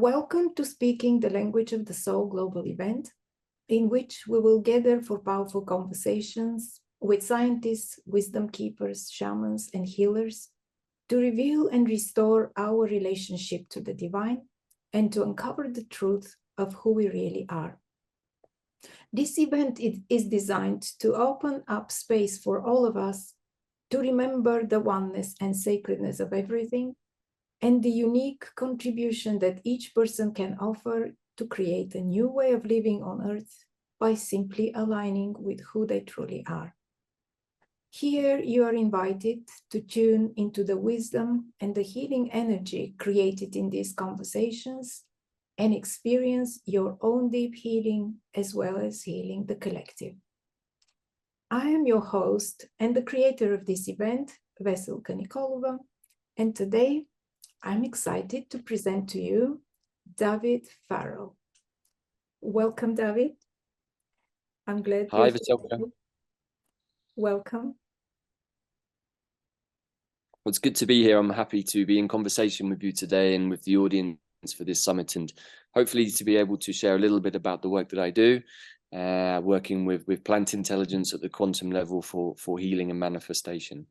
Welcome to Speaking the Language of the Soul global event, in which we will gather for powerful conversations with scientists, wisdom keepers, shamans, and healers to reveal and restore our relationship to the divine and to uncover the truth of who we really are. This event is designed to open up space for all of us to remember the oneness and sacredness of everything and the unique contribution that each person can offer to create a new way of living on Earth by simply aligning with who they truly are. Here you are invited to tune into the wisdom and the healing energy created in these conversations and experience your own deep healing as well as healing the collective. I am your host and the creator of this event, Veselka Nikolova, and today I'm excited to present to you David Farrell. Welcome, David. I'm glad Hi, Veselka. Welcome. Well, it's good to be here. I'm happy to be in conversation with you today and with the audience for this summit, and hopefully to be able to share a little bit about the work that I do, working with plant intelligence at the quantum level for healing and manifestation.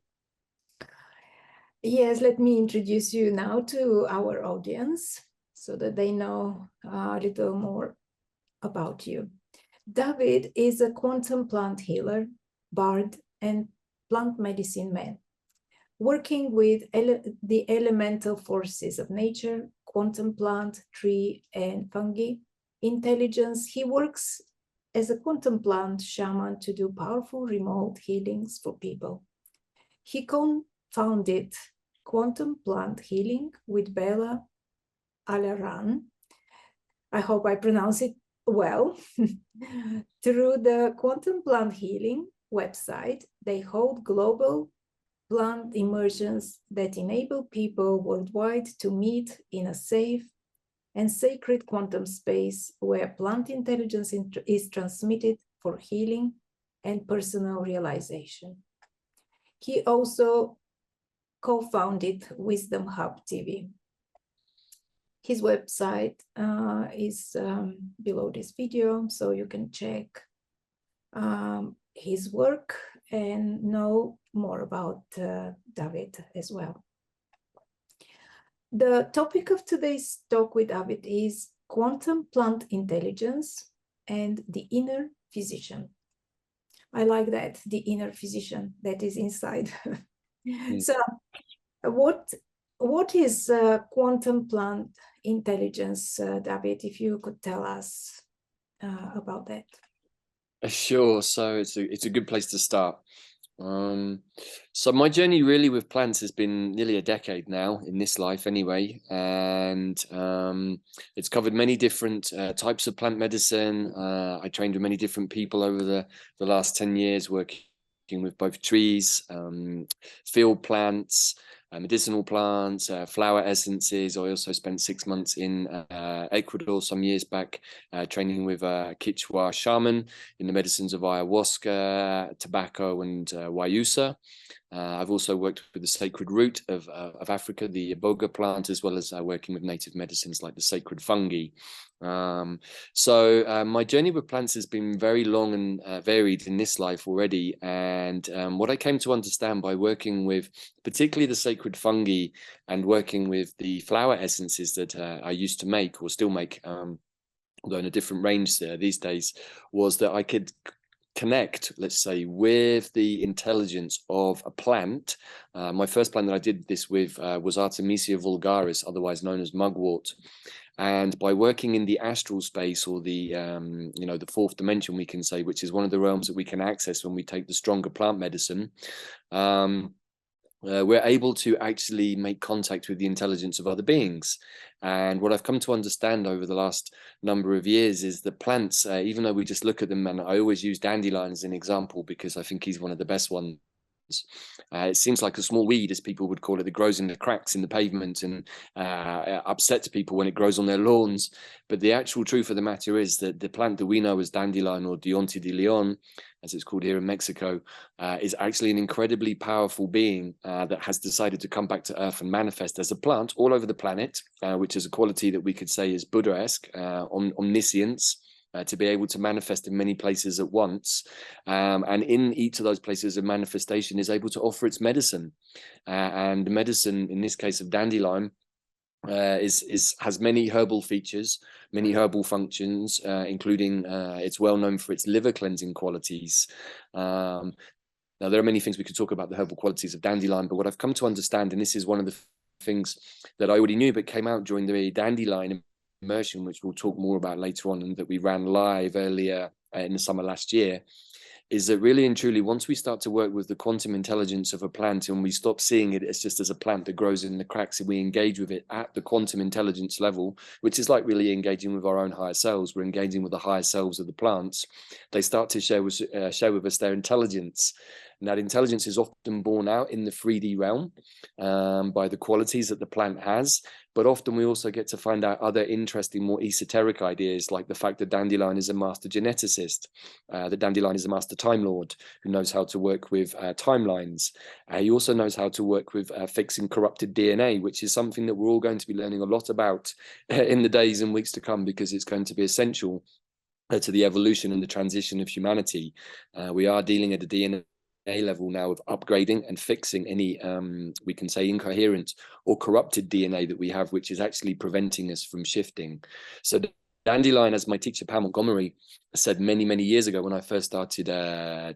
Yes, let me introduce you now to our audience so that they know a little more about you. David is a quantum plant healer, bard, and plant medicine man, working with the elemental forces of nature, quantum plant, tree, and fungi intelligence. He works as a quantum plant shaman to do powerful remote healings for people. He co-founded Quantum Plant Healing with Bella Alaran. I hope I pronounce it well. Through the Quantum Plant Healing website, they hold global plant immersions that enable people worldwide to meet in a safe and sacred quantum space where plant intelligence is transmitted for healing and personal realization. He also co-founded Wisdom Hub TV. His website is below this video, so you can check his work and know more about David as well. The topic of today's talk with David is quantum plant intelligence and the inner physician. I like that, the inner physician that is inside. So what is quantum plant intelligence, David, if you could tell us about that? Sure. So it's a good place to start. So my journey really with plants has been nearly a decade now, in this life anyway, and it's covered many different types of plant medicine. I trained with many different people over the last 10 years, working with both trees, field plants, medicinal plants, flower essences. I also spent 6 months in Ecuador some years back, training with a Quechua shaman in the medicines of ayahuasca, tobacco, and guayusa. I've also worked with the sacred root of Africa, the iboga plant, as well as working with native medicines like the sacred fungi. So my journey with plants has been very long and varied in this life already. And what I came to understand by working with particularly the sacred fungi and working with the flower essences that I used to make or still make, although in a different range these days, was that I could connect, let's say, with the intelligence of a plant. My first plant that I did this with was Artemisia vulgaris, otherwise known as mugwort. And by working in the astral space, or the the fourth dimension, we can say, which is one of the realms that we can access when we take the stronger plant medicine, we're able to actually make contact with the intelligence of other beings. And what I've come to understand over the last number of years is that plants, even though we just look at them, and I always use Dandelion as an example because I think he's one of the best ones, It seems like a small weed, as people would call it, that grows in the cracks in the pavement and upsets people when it grows on their lawns. But the actual truth of the matter is that the plant that we know as dandelion, or diente de leon, as it's called here in Mexico, is actually an incredibly powerful being that has decided to come back to Earth and manifest as a plant all over the planet, which is a quality that we could say is Buddha-esque, omniscience. To be able to manifest in many places at once, and in each of those places of manifestation is able to offer its medicine, and medicine in this case of dandelion has many herbal features, many herbal functions, including it's well known for its liver cleansing qualities. Now, there are many things we could talk about the herbal qualities of dandelion, but what I've come to understand, and this is one of the things that I already knew but came out during the dandelion immersion, which we'll talk more about later on, and that we ran live earlier in the summer last year, is that really and truly, once we start to work with the quantum intelligence of a plant and we stop seeing it as just as a plant that grows in the cracks, and we engage with it at the quantum intelligence level, which is like really engaging with our own higher selves. We're engaging with the higher selves of the plants. They start to share with us their intelligence. And that intelligence is often borne out in the 3D realm by the qualities that the plant has. But often we also get to find out other interesting, more esoteric ideas, like the fact that dandelion is a master geneticist, that dandelion is a master time lord who knows how to work with timelines. He also knows how to work with fixing corrupted DNA, which is something that we're all going to be learning a lot about in the days and weeks to come, because it's going to be essential to the evolution and the transition of humanity. We are dealing at a DNA level now of upgrading and fixing any, we can say, incoherent or corrupted DNA that we have, which is actually preventing us from shifting. So dandelion, as my teacher Pam Montgomery said many, many years ago when I first started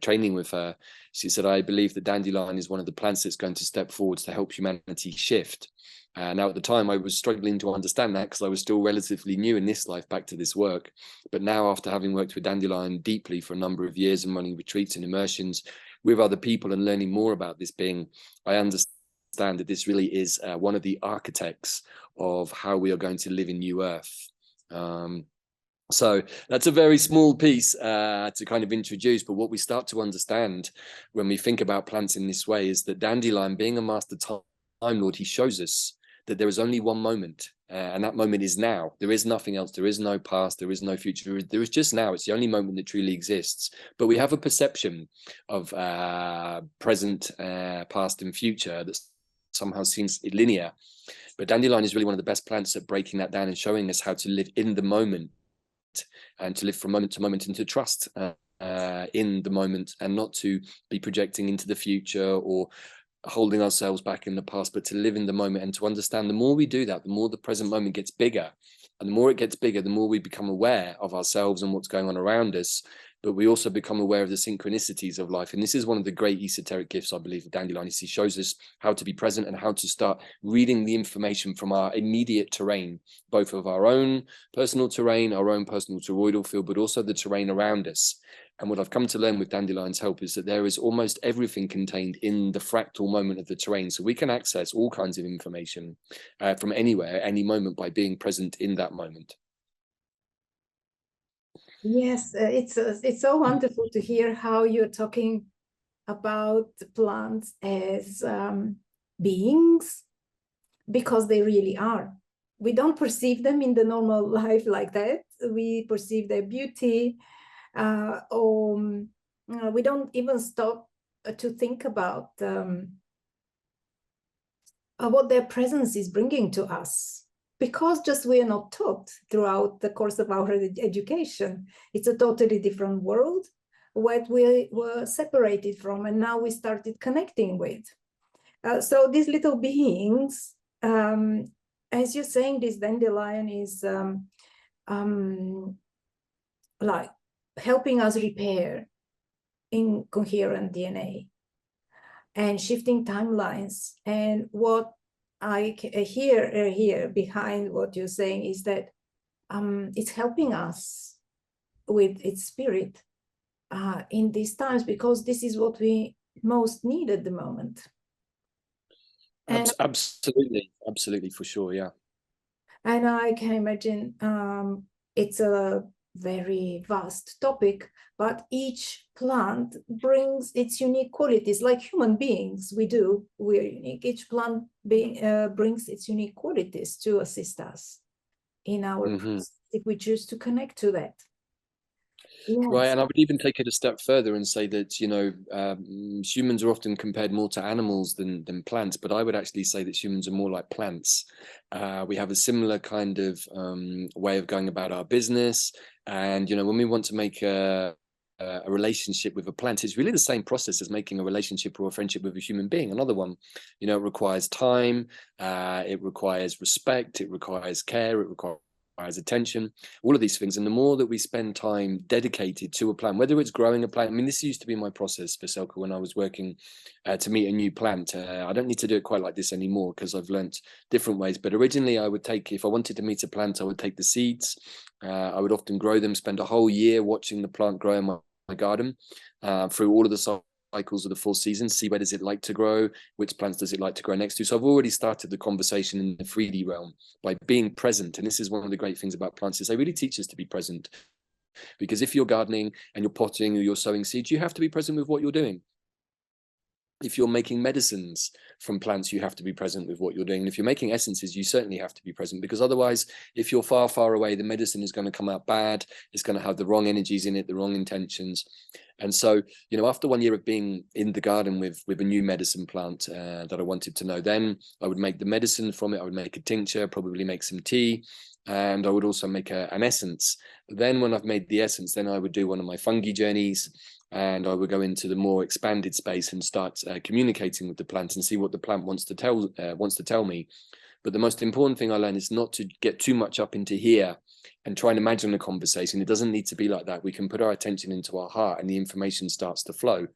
training with her, she said, I believe that dandelion is one of the plants that's going to step forwards to help humanity shift. Now, at the time, I was struggling to understand that because I was still relatively new in this life back to this work. But now, after having worked with dandelion deeply for a number of years and running retreats and immersions with other people and learning more about this being, I understand that this really is one of the architects of how we are going to live in New Earth. So that's a very small piece to kind of introduce, but what we start to understand when we think about plants in this way is that dandelion, being a master time lord, he shows us that there is only one moment, and that moment is now. There is nothing else. There is no past. There is no future. There is just now. It's the only moment that truly exists. But we have a perception of present, past, and future that somehow seems linear. But dandelion is really one of the best plants at breaking that down and showing us how to live in the moment, and to live from moment to moment, and to trust in the moment, and not to be projecting into the future or holding ourselves back in the past, but to live in the moment and to understand the more we do that, the more the present moment gets bigger. And the more it gets bigger, the more we become aware of ourselves and what's going on around us. But we also become aware of the synchronicities of life. And this is one of the great esoteric gifts, I believe, of dandelion. He shows us how to be present and how to start reading the information from our immediate terrain, both of our own personal terrain, our own personal toroidal field, but also the terrain around us. And what I've come to learn with dandelion's help is that there is almost everything contained in the fractal moment of the terrain. So we can access all kinds of information from anywhere, any moment, by being present in that moment. Yes, it's so wonderful to hear how you're talking about plants as beings, because they really are. We don't perceive them in the normal life like that. We perceive their beauty, or we don't even stop to think about what their presence is bringing to us, because just we are not taught throughout the course of our education. It's a totally different world what we were separated from, and now we started connecting with. So these little beings, as you're saying, this dandelion is like helping us repair incoherent DNA and shifting timelines. And what I hear here behind what you're saying is that it's helping us with its spirit in these times, because this is what we most need at the moment. And absolutely, for sure, yeah. And I can imagine it's a very vast topic, but each plant brings its unique qualities. Like human beings, we're unique. Each plant brings its unique qualities to assist us in our process if we choose to connect to that. Right, Yes. and I would even take it a step further and say that, you know, humans are often compared more to animals than plants, but I would actually say that humans are more like plants. We have a similar kind of way of going about our business, and you know, when we want to make a relationship with a plant, it's really the same process as making a relationship or a friendship with a human being. Another one, you know, it requires time, it requires respect, it requires care, it requires attention, all of these things. And the more that we spend time dedicated to a plant, whether it's growing a plant, I mean, this used to be my process for Selka when I was working to meet a new plant. I don't need to do it quite like this anymore because I've learnt different ways. But originally I would take, if I wanted to meet a plant, I would take the seeds. I would often grow them, spend a whole year watching the plant grow in my garden through all of the cycles of the 4 seasons, see where does it like to grow, which plants does it like to grow next to. So I've already started the conversation in the 3D realm by being present. And this is one of the great things about plants, is they really teach us to be present. Because if you're gardening and you're potting or you're sowing seeds, you have to be present with what you're doing. If you're making medicines from plants, you have to be present with what you're doing. And if you're making essences, you certainly have to be present, because otherwise, if you're far, far away, the medicine is going to come out bad. It's going to have the wrong energies in it, the wrong intentions. And so, you know, after 1 year of being in the garden with a new medicine plant that I wanted to know, then I would make the medicine from it. I would make a tincture, probably make some tea, and I would also make an essence. Then when I've made the essence, then I would do one of my fungi journeys, and I would go into the more expanded space and start communicating with the plant and see what the plant wants to tell me. But the most important thing I learned is not to get too much up into here and try and imagine a conversation. It doesn't need to be like that. We can put our attention into our heart and the information starts to flow,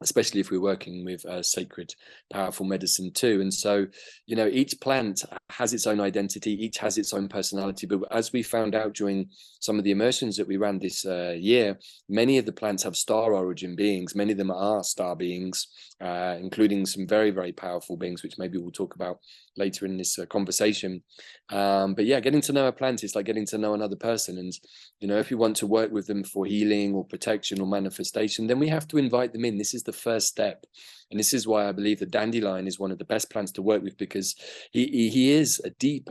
especially if we're working with sacred, powerful medicine too. And so, you know, each plant has its own identity, each has its own personality. But as we found out during some of the immersions that we ran this year, many of the plants have star origin beings. Many of them are star beings, including some very, very powerful beings, which maybe we'll talk about later in this conversation. But yeah, getting to know a plant is like getting to know another person. And, you know, if you want to work with them for healing or protection or manifestation, then we have to invite them in. This is the first step. And this is why I believe that Dandelion is one of the best plants to work with, because he is a deep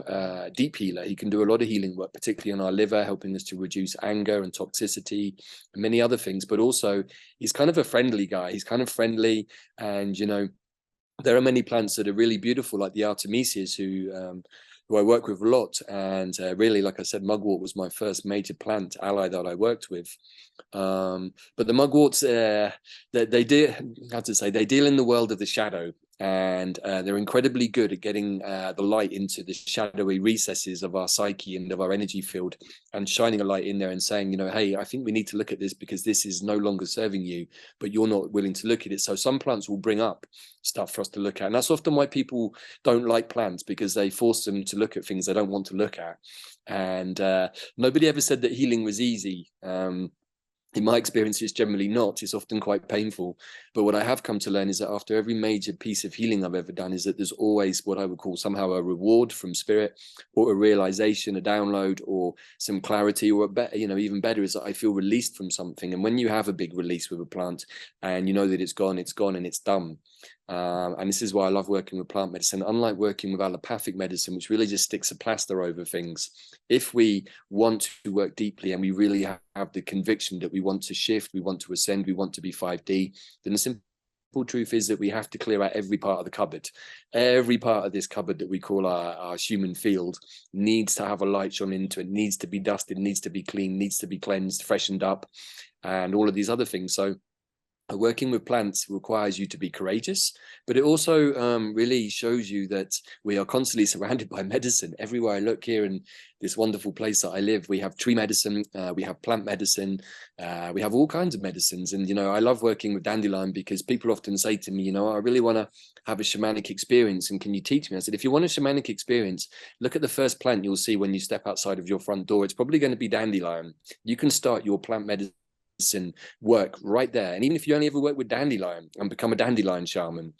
healer. He can do a lot of healing work, particularly on our liver, helping us to reduce anger and toxicity and many other things. But also, he's kind of a friendly guy. He's kind of friendly. And, you know, there are many plants that are really beautiful, like the Artemisias, who I work with a lot. And really, like I said, mugwort was my first major plant ally that I worked with. But the mugworts, they do, how to say, they deal in the world of the shadow, and they're incredibly good at getting the light into the shadowy recesses of our psyche and of our energy field, and shining a light in there and saying, you know, hey, I think we need to look at this because this is no longer serving you, but you're not willing to look at it. So some plants will bring up stuff for us to look at, and that's often why people don't like plants, because they force them to look at things they don't want to look at. And nobody ever said that healing was easy. In my experience, it's generally not. It's often quite painful. But what I have come to learn is that after every major piece of healing I've ever done, is that there's always what I would call somehow a reward from spirit, or a realization, a download, or some clarity, or a better, you know, even better is that I feel released from something. And when you have a big release with a plant and you know that it's gone and it's done. And this is why I love working with plant medicine. Unlike working with allopathic medicine, which really just sticks a plaster over things, if we want to work deeply and we really have the conviction that we want to shift, we want to ascend, we want to be 5D, then the simple truth is that we have to clear out every part of the cupboard. Every part of this cupboard that we call our human field needs to have a light shone into it, needs to be dusted, needs to be cleaned, needs to be cleansed, freshened up, and all of these other things. So working with plants requires you to be courageous, but it also really shows you that we are constantly surrounded by medicine. Everywhere I look here in this wonderful place that I live, we have tree medicine, we have plant medicine, we have all kinds of medicines. And, you know, I love working with Dandelion because people often say to me, you know, I really want to have a shamanic experience, and can you teach me? I said, if you want a shamanic experience, look at the first plant you'll see when you step outside of your front door. It's probably going to be Dandelion. You can start your plant medicine medicine work right there. And even if you only ever work with dandelion and become a dandelion shaman,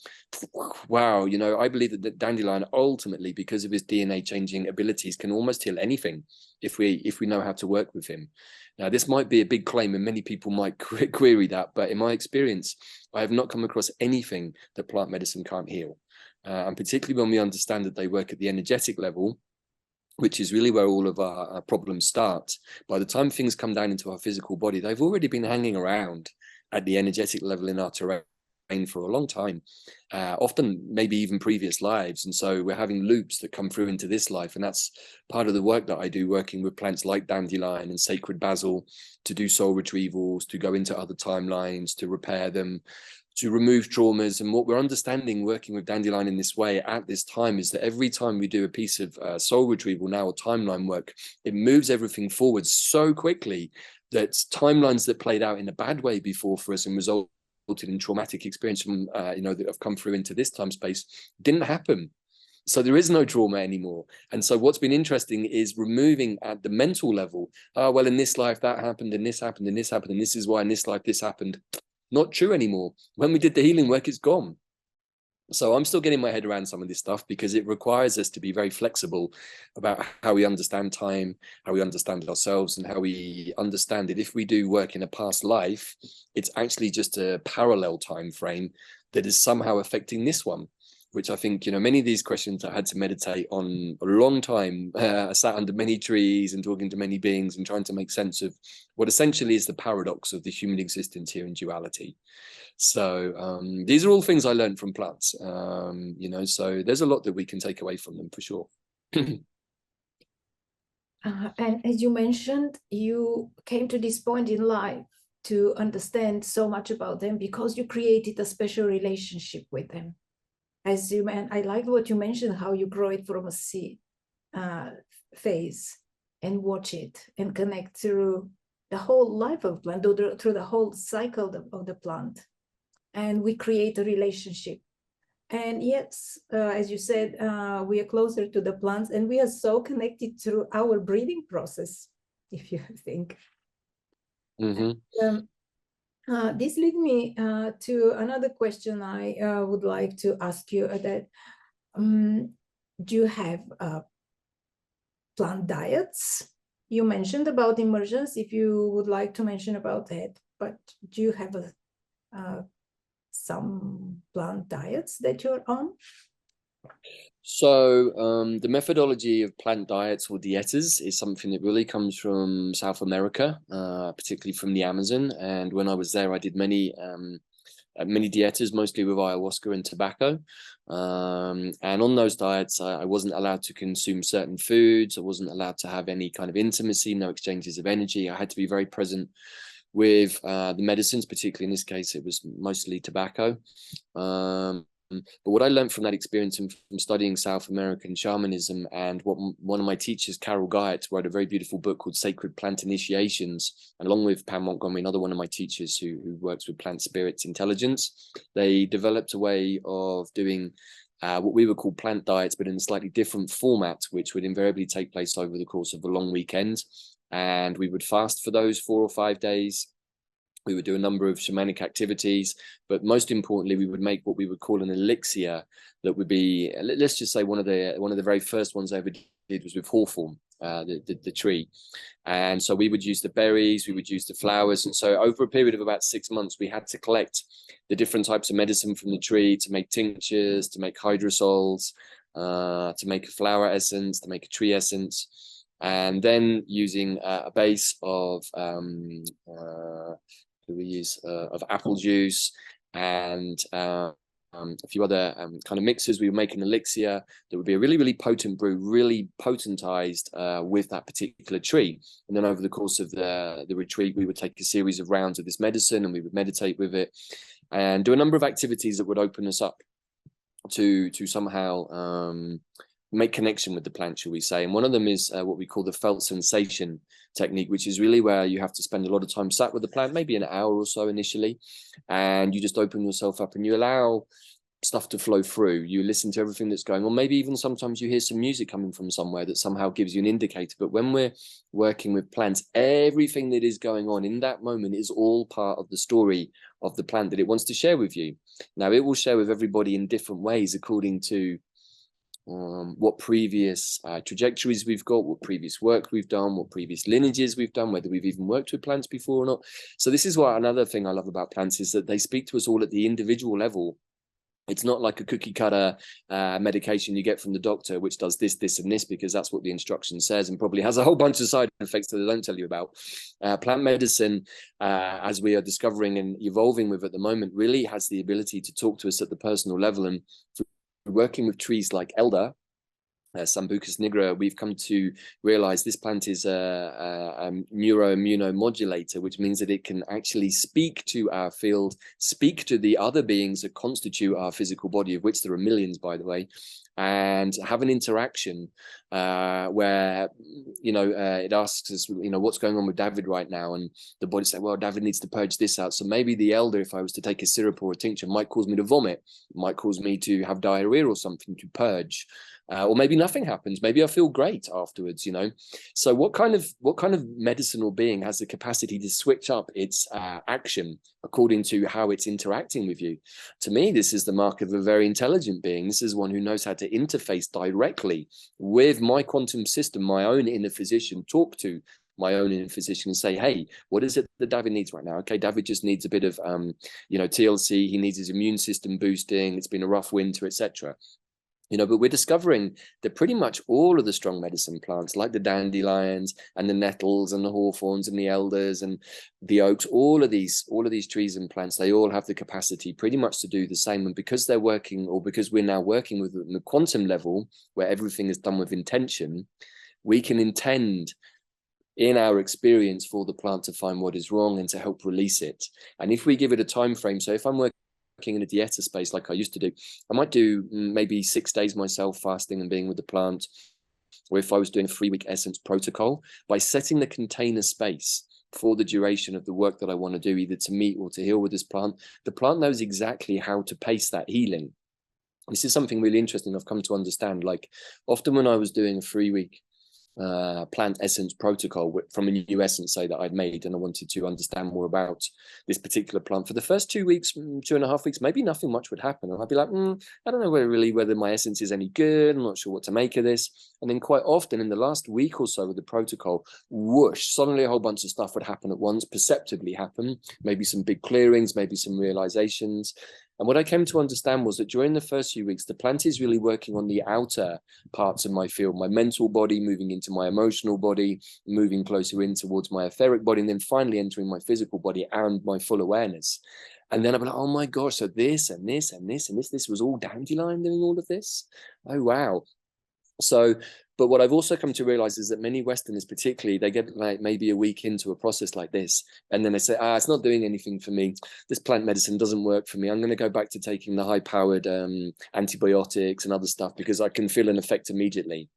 wow, you know, I believe that dandelion ultimately, because of his DNA changing abilities, can almost heal anything if we know how to work with him. Now, this might be a big claim and many people might query that, but in my experience, I have not come across anything that plant medicine can't heal. And particularly when we understand that they work at the energetic level, which is really where all of our problems start. By the time things come down into our physical body, they've already been hanging around at the energetic level in our terrain for a long time, often maybe even previous lives. And so we're having loops that come through into this life. And that's part of the work that I do, working with plants like dandelion and sacred basil to do soul retrievals, to go into other timelines, to repair them, to remove traumas. And what we're understanding working with dandelion in this way at this time is that every time we do a piece of soul retrieval now or timeline work, it moves everything forward so quickly that timelines that played out in a bad way before for us and resulted in traumatic experience from you know, that have come through into this time space didn't happen. So there is no trauma anymore. And so what's been interesting is removing at the mental level, oh, well, in this life that happened, and this happened, and this happened, and this is why in this life this happened. Not true anymore. When we did the healing work, it's gone. So I'm still getting my head around some of this stuff because it requires us to be very flexible about how we understand time, how we understand ourselves, and how we understand that if we do work in a past life, it's actually just a parallel time frame that is somehow affecting this one, which I think, you know, many of these questions I had to meditate on a long time. I sat under many trees and talking to many beings and trying to make sense of what essentially is the paradox of the human existence here in duality. So these are all things I learned from plants, you know, so there's a lot that we can take away from them for sure. And as you mentioned, you came to this point in life to understand so much about them because you created a special relationship with them. As you I liked what you mentioned, how you grow it from a seed phase and watch it and connect through the whole life of plant, through the whole cycle of the plant. And we create a relationship. And yes, as you said, we are closer to the plants and we are so connected through our breathing process, if you think. Mm-hmm. This leads me to another question I would like to ask you that do you have plant diets? You mentioned about immersions, if you would like to mention about that, but do you have some plant diets that you're on? So the methodology of plant diets or dietas is something that really comes from South America, particularly from the Amazon. And when I was there, I did many dietas, mostly with ayahuasca and tobacco. And on those diets, I wasn't allowed to consume certain foods. I wasn't allowed to have any kind of intimacy, no exchanges of energy. I had to be very present with the medicines, particularly in this case, it was mostly tobacco. But what I learned from that experience and from studying South American shamanism, and what one of my teachers, Carol Guyot, wrote a very beautiful book called Sacred Plant Initiations, and along with Pam Montgomery, another one of my teachers who works with plant spirits intelligence, they developed a way of doing what we would call plant diets, but in a slightly different format, which would invariably take place over the course of a long weekend. And we would fast for those 4 or 5 days. We would do a number of shamanic activities, but most importantly, we would make what we would call an elixir that would be, let's just say one of the very first ones I ever did was with hawthorn, the tree. And so we would use the berries, we would use the flowers. And so over a period of about 6 months, we had to collect the different types of medicine from the tree to make tinctures, to make hydrosols, to make a flower essence, to make a tree essence. And then using a base of we use of apple juice and a few other kind of mixes. We would make an elixir that would be a really, really potent brew, really potentized with that particular tree. And then over the course of the retreat, we would take a series of rounds of this medicine and we would meditate with it and do a number of activities that would open us up to somehow make connection with the plant, shall we say. And one of them is what we call the felt sensation technique, which is really where you have to spend a lot of time sat with the plant, maybe an hour or so initially, and you just open yourself up and you allow stuff to flow through. You listen to everything that's going on. Maybe even sometimes you hear some music coming from somewhere that somehow gives you an indicator. But when we're working with plants, everything that is going on in that moment is all part of the story of the plant that it wants to share with you. Now, it will share with everybody in different ways according to what previous trajectories we've got, what previous work we've done, what previous lineages we've done, whether we've even worked with plants before or not. So this is what another thing I love about plants is that they speak to us all at the individual level. It's not like a cookie cutter medication you get from the doctor, which does this, this, and this, because that's what the instruction says and probably has a whole bunch of side effects that they don't tell you about. Plant medicine, as we are discovering and evolving with at the moment, really has the ability to talk to us at the personal level. And working with trees like elder, Sambucus nigra, we've come to realize this plant is a neuroimmunomodulator, which means that it can actually speak to our field, speak to the other beings that constitute our physical body, of which there are millions, by the way, and have an interaction where, it asks us, what's going on with David right now? And the body says, well, David needs to purge this out. So maybe the elder, if I was to take a syrup or a tincture, might cause me to vomit, might cause me to have diarrhea or something to purge. Or maybe nothing happens. Maybe I feel great afterwards, So what kind of medicinal being has the capacity to switch up its action according to how it's interacting with you? To me, this is the mark of a very intelligent being. This is one who knows how to interface directly with my quantum system, my own inner physician, talk to my own inner physician and say, hey, what is it that David needs right now? Okay, David just needs a bit of, TLC. He needs his immune system boosting. It's been a rough winter, etc. But we're discovering that pretty much all of the strong medicine plants, like the dandelions and the nettles and the hawthorns and the elders and the oaks, all of these trees and plants, they all have the capacity pretty much to do the same. And because they're working, or because we're now working with the quantum level, where everything is done with intention, we can intend in our experience for the plant to find what is wrong and to help release it. And if we give it a time frame, so if I'm working in a dieta space like I used to do, I might do maybe 6 days myself fasting and being with the plant. Or if I was doing a 3-week essence protocol, by setting the container space for the duration of the work that I want to do, either to meet or to heal with this plant, the plant knows exactly how to pace that healing. This is something really interesting I've come to understand. Like often when I was doing a 3-week plant essence protocol from a new essence, say, that I'd made, and I wanted to understand more about this particular plant, for the first 2 weeks, 2.5 weeks, maybe nothing much would happen, and I'd be like, I don't know whether my essence is any good. I'm not sure what to make of this. And then quite often in the last week or so of the protocol, whoosh, suddenly a whole bunch of stuff would happen at once, perceptibly happen, maybe some big clearings, maybe some realizations. And what I came to understand was that during the first few weeks, the plant is really working on the outer parts of my field, my mental body, moving into my emotional body, moving closer in towards my etheric body, and then finally entering my physical body and my full awareness. And then I'm like, oh my gosh, so this and this and this and this was all Dandelion doing all of this? Oh, wow. So, but what I've also come to realize is that many Westerners, particularly, they get like maybe a week into a process like this, and then they say, it's not doing anything for me. This plant medicine doesn't work for me. I'm going to go back to taking the high-powered antibiotics and other stuff because I can feel an effect immediately.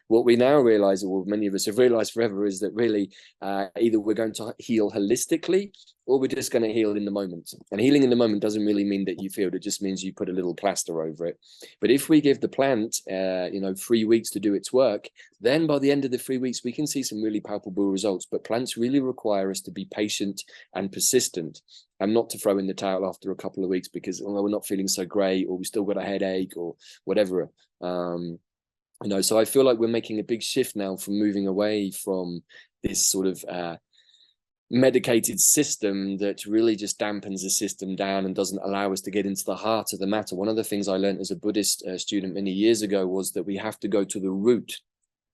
What we now realize, or many of us have realized forever, is that really either we're going to heal holistically or we're just going to heal in the moment. And healing in the moment doesn't really mean that you feel it, just means you put a little plaster over it. But if we give the plant 3 weeks to do its work, then by the end of the 3 weeks we can see some really palpable results. But plants really require us to be patient and persistent, and not to throw in the towel after a couple of weeks because we're not feeling so great, or we still got a headache or whatever. So I feel like we're making a big shift now from moving away from this sort of medicated system that really just dampens the system down and doesn't allow us to get into the heart of the matter. One of the things I learned as a Buddhist student many years ago was that we have to go to the root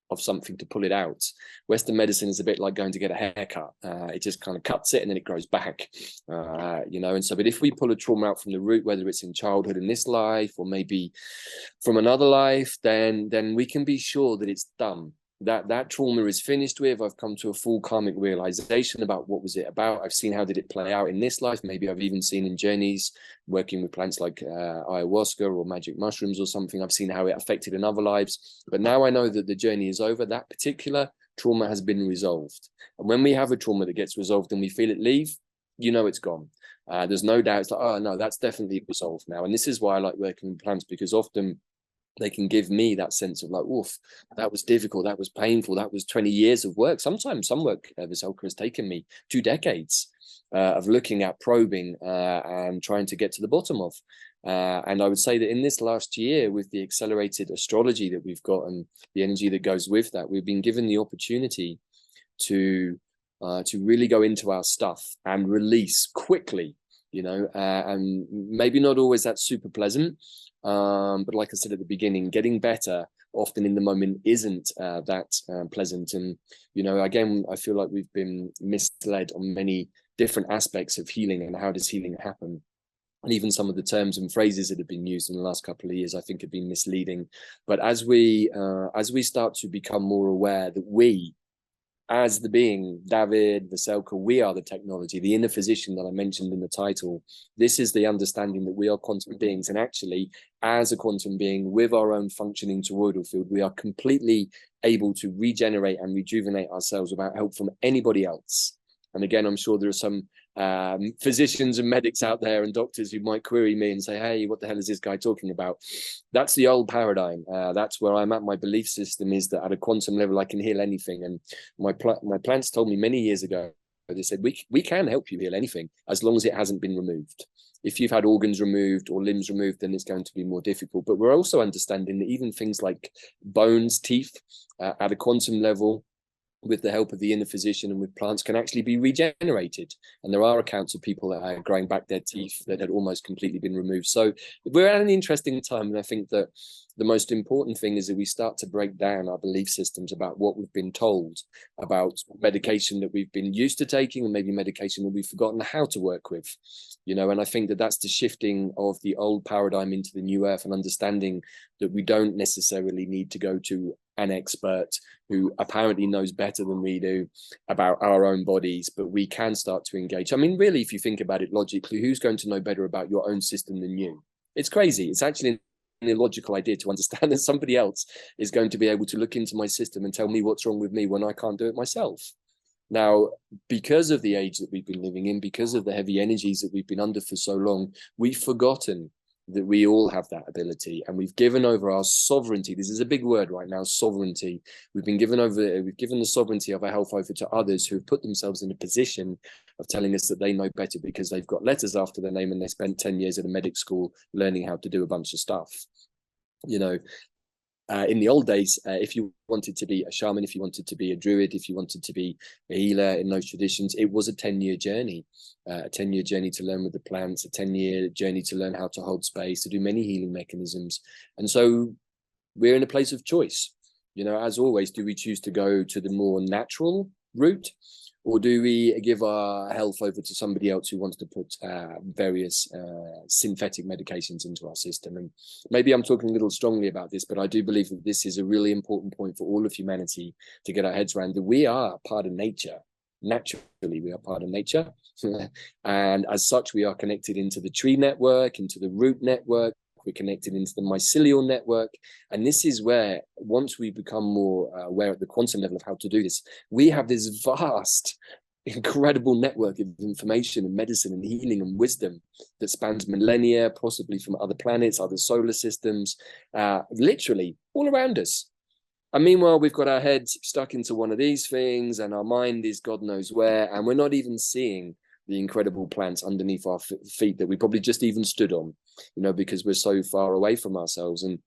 of something to pull it out. Western medicine is a bit like going to get a haircut. It just kind of cuts it and then it grows back, and so, but if we pull a trauma out from the root, whether it's in childhood in this life or maybe from another life, then we can be sure that it's done. That trauma is finished with. I've come to a full karmic realization about what was it about. I've seen how did it play out in this life. Maybe I've even seen in journeys working with plants like ayahuasca or magic mushrooms or something. I've seen how it affected in other lives. But now I know that the journey is over. That particular trauma has been resolved. And when we have a trauma that gets resolved and we feel it leave, it's gone. There's no doubt. It's like, oh no, that's definitely resolved now. And this is why I like working with plants, because often they can give me that sense of like, oof, that was difficult, that was painful, that was 20 years of work. Sometimes some work, Veselka, has taken me 2 decades of looking at, probing, and trying to get to the bottom of. And I would say that in this last year, with the accelerated astrology that we've got and the energy that goes with that, we've been given the opportunity to really go into our stuff and release quickly, you know, and maybe not always that's super pleasant. But like I said at the beginning, getting better often in the moment isn't that pleasant. And, you know, again, I feel like we've been misled on many different aspects of healing and how does healing happen. And even some of the terms and phrases that have been used in the last couple of years, I think, have been misleading. But as we start to become more aware that we, as the being, David, Veselka, we are the technology, the inner physician that I mentioned in the title. This is the understanding that we are quantum beings. And actually, as a quantum being with our own functioning toroidal field, we are completely able to regenerate and rejuvenate ourselves without help from anybody else. And again, I'm sure there are some physicians and medics out there and doctors who might query me and say, hey, what the hell is this guy talking about? That's the old paradigm. That's where I'm at. My belief system is that at a quantum level, I can heal anything. And my plants told me many years ago, they said, we can help you heal anything as long as it hasn't been removed. If you've had organs removed or limbs removed, then it's going to be more difficult. But we're also understanding that even things like bones, teeth, at a quantum level, with the help of the inner physician and with plants, can actually be regenerated. And there are accounts of people that are growing back their teeth that had almost completely been removed. So we're at an interesting time. And I think that the most important thing is that we start to break down our belief systems about what we've been told about medication that we've been used to taking, and maybe medication that we've forgotten how to work with, you know. And I think that that's the shifting of the old paradigm into the new earth, and understanding that we don't necessarily need to go to an expert who apparently knows better than we do about our own bodies, but we can start to engage. I mean, really, if you think about it logically, who's going to know better about your own system than you? It's crazy. It's actually an illogical idea to understand that somebody else is going to be able to look into my system and tell me what's wrong with me when I can't do it myself. Now, because of the age that we've been living in, because of the heavy energies that we've been under for so long, we've forgotten that we all have that ability, and we've given over our sovereignty. This is a big word right now, sovereignty. We've given the sovereignty of our health over to others who have put themselves in a position of telling us that they know better because they've got letters after their name and they spent 10 years at a medic school learning how to do a bunch of stuff. You know, in the old days, if you wanted to be a shaman, if you wanted to be a druid, if you wanted to be a healer in those traditions, it was a 10-year journey, a 10-year journey to learn with the plants, a 10-year journey to learn how to hold space, to do many healing mechanisms. And so we're in a place of choice. You know, as always, do we choose to go to the more natural route, or do we give our health over to somebody else who wants to put various synthetic medications into our system? And maybe I'm talking a little strongly about this, but I do believe that this is a really important point for all of humanity to get our heads around, that we are part of nature. Naturally, we are part of nature. And as such, we are connected into the tree network, into the root network. We're connected into the mycelial network. And this is where, once we become more aware at the quantum level of how to do this, we have this vast, incredible network of information and medicine and healing and wisdom that spans millennia, possibly from other planets, other solar systems, literally all around us. And meanwhile, we've got our heads stuck into one of these things, and our mind is God knows where, and we're not even seeing the incredible plants underneath our feet that we probably just even stood on, you know, because we're so far away from ourselves. And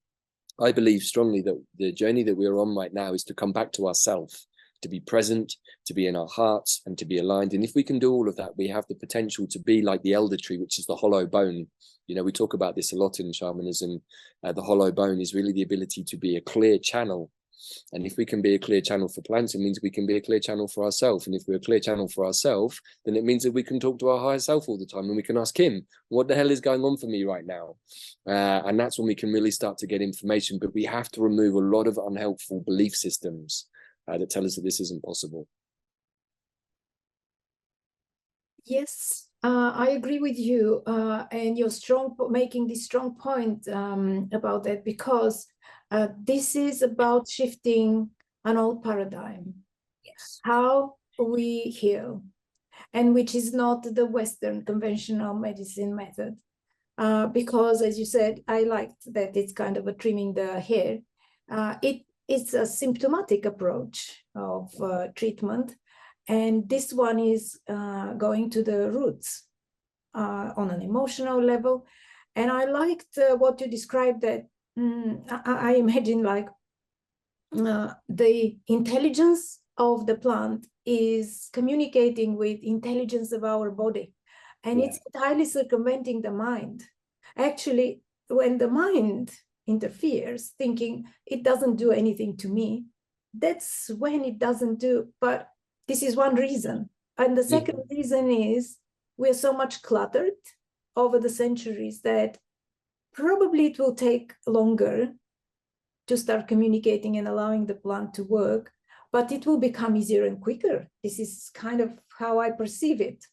I believe strongly that the journey that we're on right now is to come back to ourselves, to be present, to be in our hearts, and to be aligned. And if we can do all of that, we have the potential to be like the elder tree, which is the hollow bone. You know, we talk about this a lot in shamanism. The hollow bone is really the ability to be a clear channel. And if we can be a clear channel for plants, it means we can be a clear channel for ourselves. And if we're a clear channel for ourselves, then it means that we can talk to our higher self all the time, and we can ask him, what the hell is going on for me right now? And that's when we can really start to get information. But we have to remove a lot of unhelpful belief systems that tell us that this isn't possible. Yes, I agree with you. And you're making this strong point about that, because this is about shifting an old paradigm. Yes. How we heal. and which is not the Western conventional medicine method. Because, as you said, I liked that it's kind of a trimming the hair. It's a symptomatic approach of treatment, and this one is going to the roots on an emotional level. And I liked what you described, that I imagine like the intelligence of the plant is communicating with intelligence of our body, and it's entirely circumventing the mind. Actually, when the mind interferes, thinking it doesn't do anything to me, that's when it doesn't do. But this is one reason. And the second reason is we're so much cluttered over the centuries that probably it will take longer to start communicating and allowing the plant to work, but it will become easier and quicker. This is kind of how I perceive it.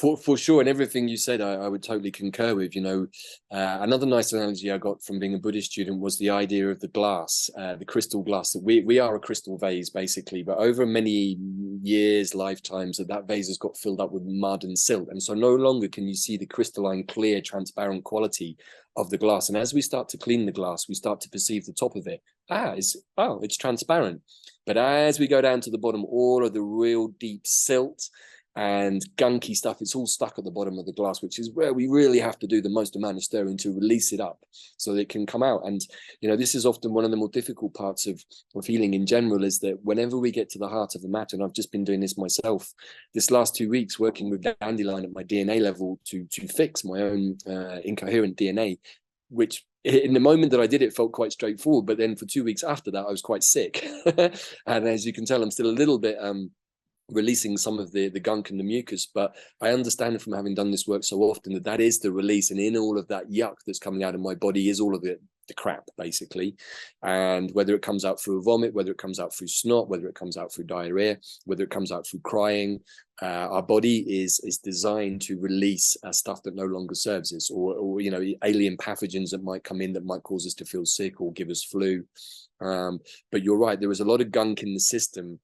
For sure, and everything you said, I would totally concur with. You know, another nice analogy I got from being a Buddhist student was the idea of the glass, the crystal glass. That we are a crystal vase, basically, but over many years, lifetimes, that vase has got filled up with mud and silt, and so no longer can you see the crystalline, clear, transparent quality of the glass. And as we start to clean the glass, we start to perceive the top of it. It's transparent. But as we go down to the bottom, all of the real deep silt and gunky stuff, it's all stuck at the bottom of the glass, which is where we really have to do the most amount of stirring to release it up so that it can come out. And you know, this is often one of the more difficult parts of healing in general, is that whenever we get to the heart of the matter, and I've just been doing this myself this last 2 weeks, working with Dandelion at my DNA level to fix my own incoherent DNA, which in the moment that I did it felt quite straightforward, but then for 2 weeks after that I was quite sick. And as you can tell, I'm still a little bit releasing some of the gunk and the mucus, but I understand from having done this work so often that is the release, and in all of that yuck that's coming out of my body is all of the crap, basically. And whether it comes out through a vomit, whether it comes out through snot, whether it comes out through diarrhea, whether it comes out through crying, our body is designed to release stuff that no longer serves us, or you know, alien pathogens that might come in that might cause us to feel sick or give us flu. But you're right, there is a lot of gunk in the system,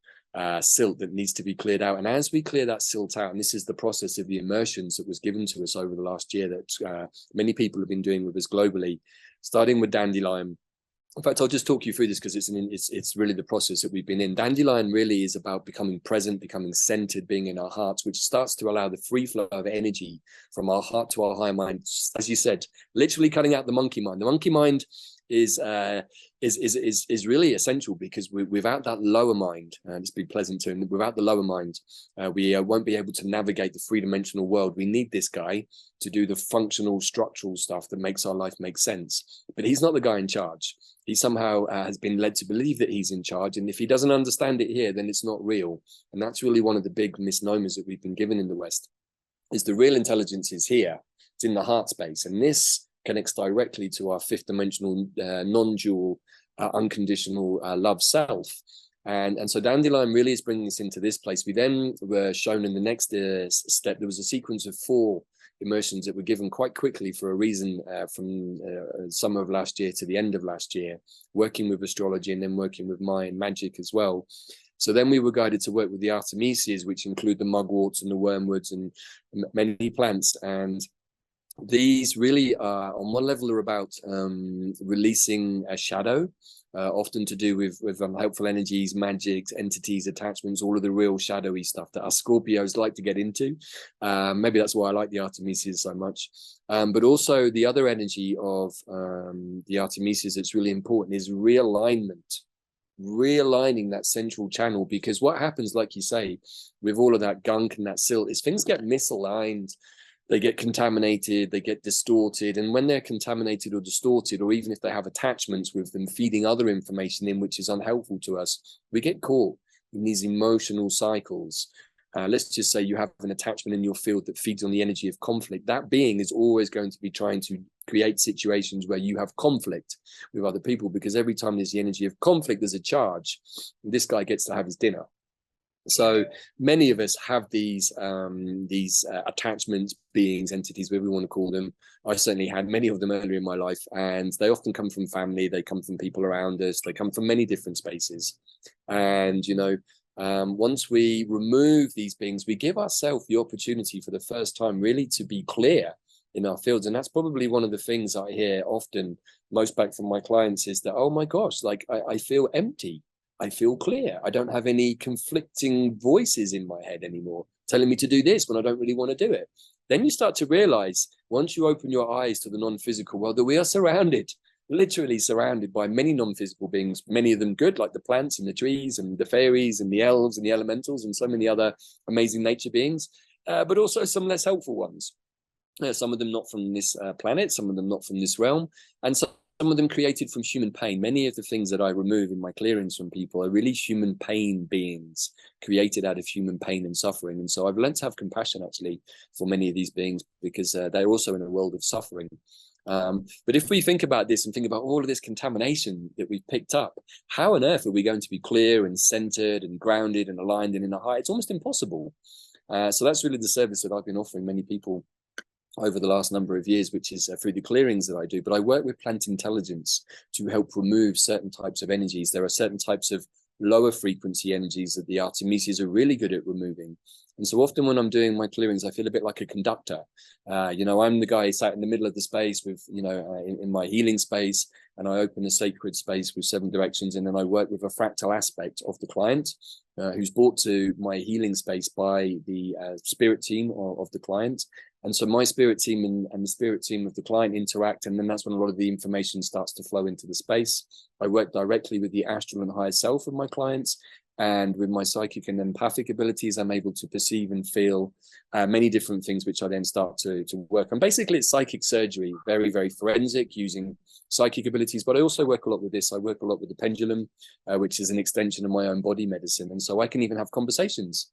silt that needs to be cleared out. And as we clear that silt out, and this is the process of the immersions that was given to us over the last year that many people have been doing with us globally, starting with Dandelion. In fact, I'll just talk you through this because it's really the process that we've been in. Dandelion really is about becoming present, becoming centered, being in our hearts, which starts to allow the free flow of energy from our heart to our higher mind. As you said, literally cutting out the monkey mind. The monkey mind is really essential, because without that lower mind, and it's been pleasant to, and without the lower mind, we won't be able to navigate the three-dimensional world. We need this guy to do the functional, structural stuff that makes our life make sense. But he's not the guy in charge. He somehow has been led to believe that he's in charge, and if he doesn't understand it here, then it's not real. And that's really one of the big misnomers that we've been given in the West, is the real intelligence is here. It's in the heart space, and this connects directly to our fifth dimensional, non-dual, unconditional love self. And so Dandelion really is bringing us into this place. We then were shown in the next step, there was a sequence of 4 immersions that were given quite quickly for a reason, from summer of last year to the end of last year, working with astrology and then working with Mayan magic as well. So then we were guided to work with the Artemisias, which include the mugworts and the wormwoods and many plants. And these really are, on one level, are about releasing a shadow, often to do with helpful energies, magics, entities, attachments, all of the real shadowy stuff that us Scorpios like to get into. Maybe that's why I like the Artemisias so much. But also the other energy of the Artemisias that's really important is realignment. Realigning that central channel, because what happens, like you say, with all of that gunk and that silt, is things get misaligned. They get contaminated, they get distorted. And when they're contaminated or distorted, or even if they have attachments with them feeding other information in which is unhelpful to us, we get caught in these emotional cycles. Let's just say you have an attachment in your field that feeds on the energy of conflict. That being is always going to be trying to create situations where you have conflict with other people, because every time there's the energy of conflict, there's a charge. And this guy gets to have his dinner. So many of us have these attachments, beings, entities, whatever we want to call them. I certainly had many of them earlier in my life, and they often come from family, they come from people around us, they come from many different spaces. And you know, once we remove these beings, we give ourselves the opportunity for the first time really to be clear in our fields. And that's probably one of the things I hear often most back from my clients is that, oh my gosh, like I feel empty. I feel clear. I don't have any conflicting voices in my head anymore telling me to do this when I don't really want to do it. Then you start to realize, once you open your eyes to the non-physical world, that we are surrounded, literally surrounded by many non-physical beings, many of them good, like the plants and the trees and the fairies and the elves and the elementals and so many other amazing nature beings, but also some less helpful ones. Some of them not from this planet, some of them not from this realm, and some of them created from human pain. Many of the things that I remove in my clearings from people are really human pain beings created out of human pain and suffering. And so I've learned to have compassion actually for many of these beings, because they're also in a world of suffering. But if we think about this and think about all of this contamination that we've picked up, how on earth are we going to be clear and centered and grounded and aligned and in a high? It's almost impossible. So that's really the service that I've been offering many people over the last number of years, which is through the clearings that I do. But I work with plant intelligence to help remove certain types of energies. There are certain types of lower frequency energies that the Artemisias are really good at removing. And so often when I'm doing my clearings, I feel a bit like a conductor. I'm the guy sat in the middle of the space with, in my healing space, and I open a sacred space with 7 directions. And then I work with a fractal aspect of the client who's brought to my healing space by the spirit team of the client. And so my spirit team and the spirit team of the client interact, and then that's when a lot of the information starts to flow into the space. I work directly with the astral and higher self of my clients, and with my psychic and empathic abilities, I'm able to perceive and feel many different things, which I then start to work on. Basically, it's psychic surgery, very, very forensic, using psychic abilities. But I also work a lot with this. I work a lot with the pendulum, which is an extension of my own body medicine. And so I can even have conversations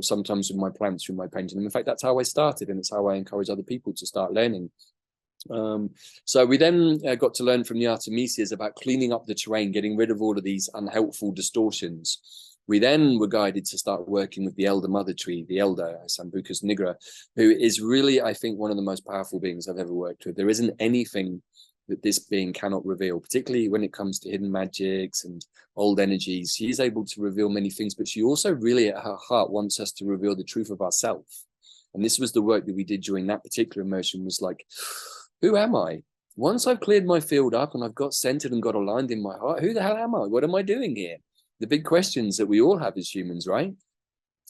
sometimes with my plants through my pendulum. In fact, that's how I started, and it's how I encourage other people to start learning. So we then got to learn from the Artemisias about cleaning up the terrain, getting rid of all of these unhelpful distortions. We then were guided to start working with the elder mother tree, the elder Sambucus nigra, who is really, I think, one of the most powerful beings I've ever worked with. There isn't anything that this being cannot reveal, particularly when it comes to hidden magics and old energies. She is able to reveal many things, but she also really at her heart wants us to reveal the truth of ourselves. And this was the work that we did during that particular immersion, was like, who am I? Once I've cleared my field up and I've got centered and got aligned in my heart, who the hell am I? What am I doing here? The big questions that we all have as humans, right?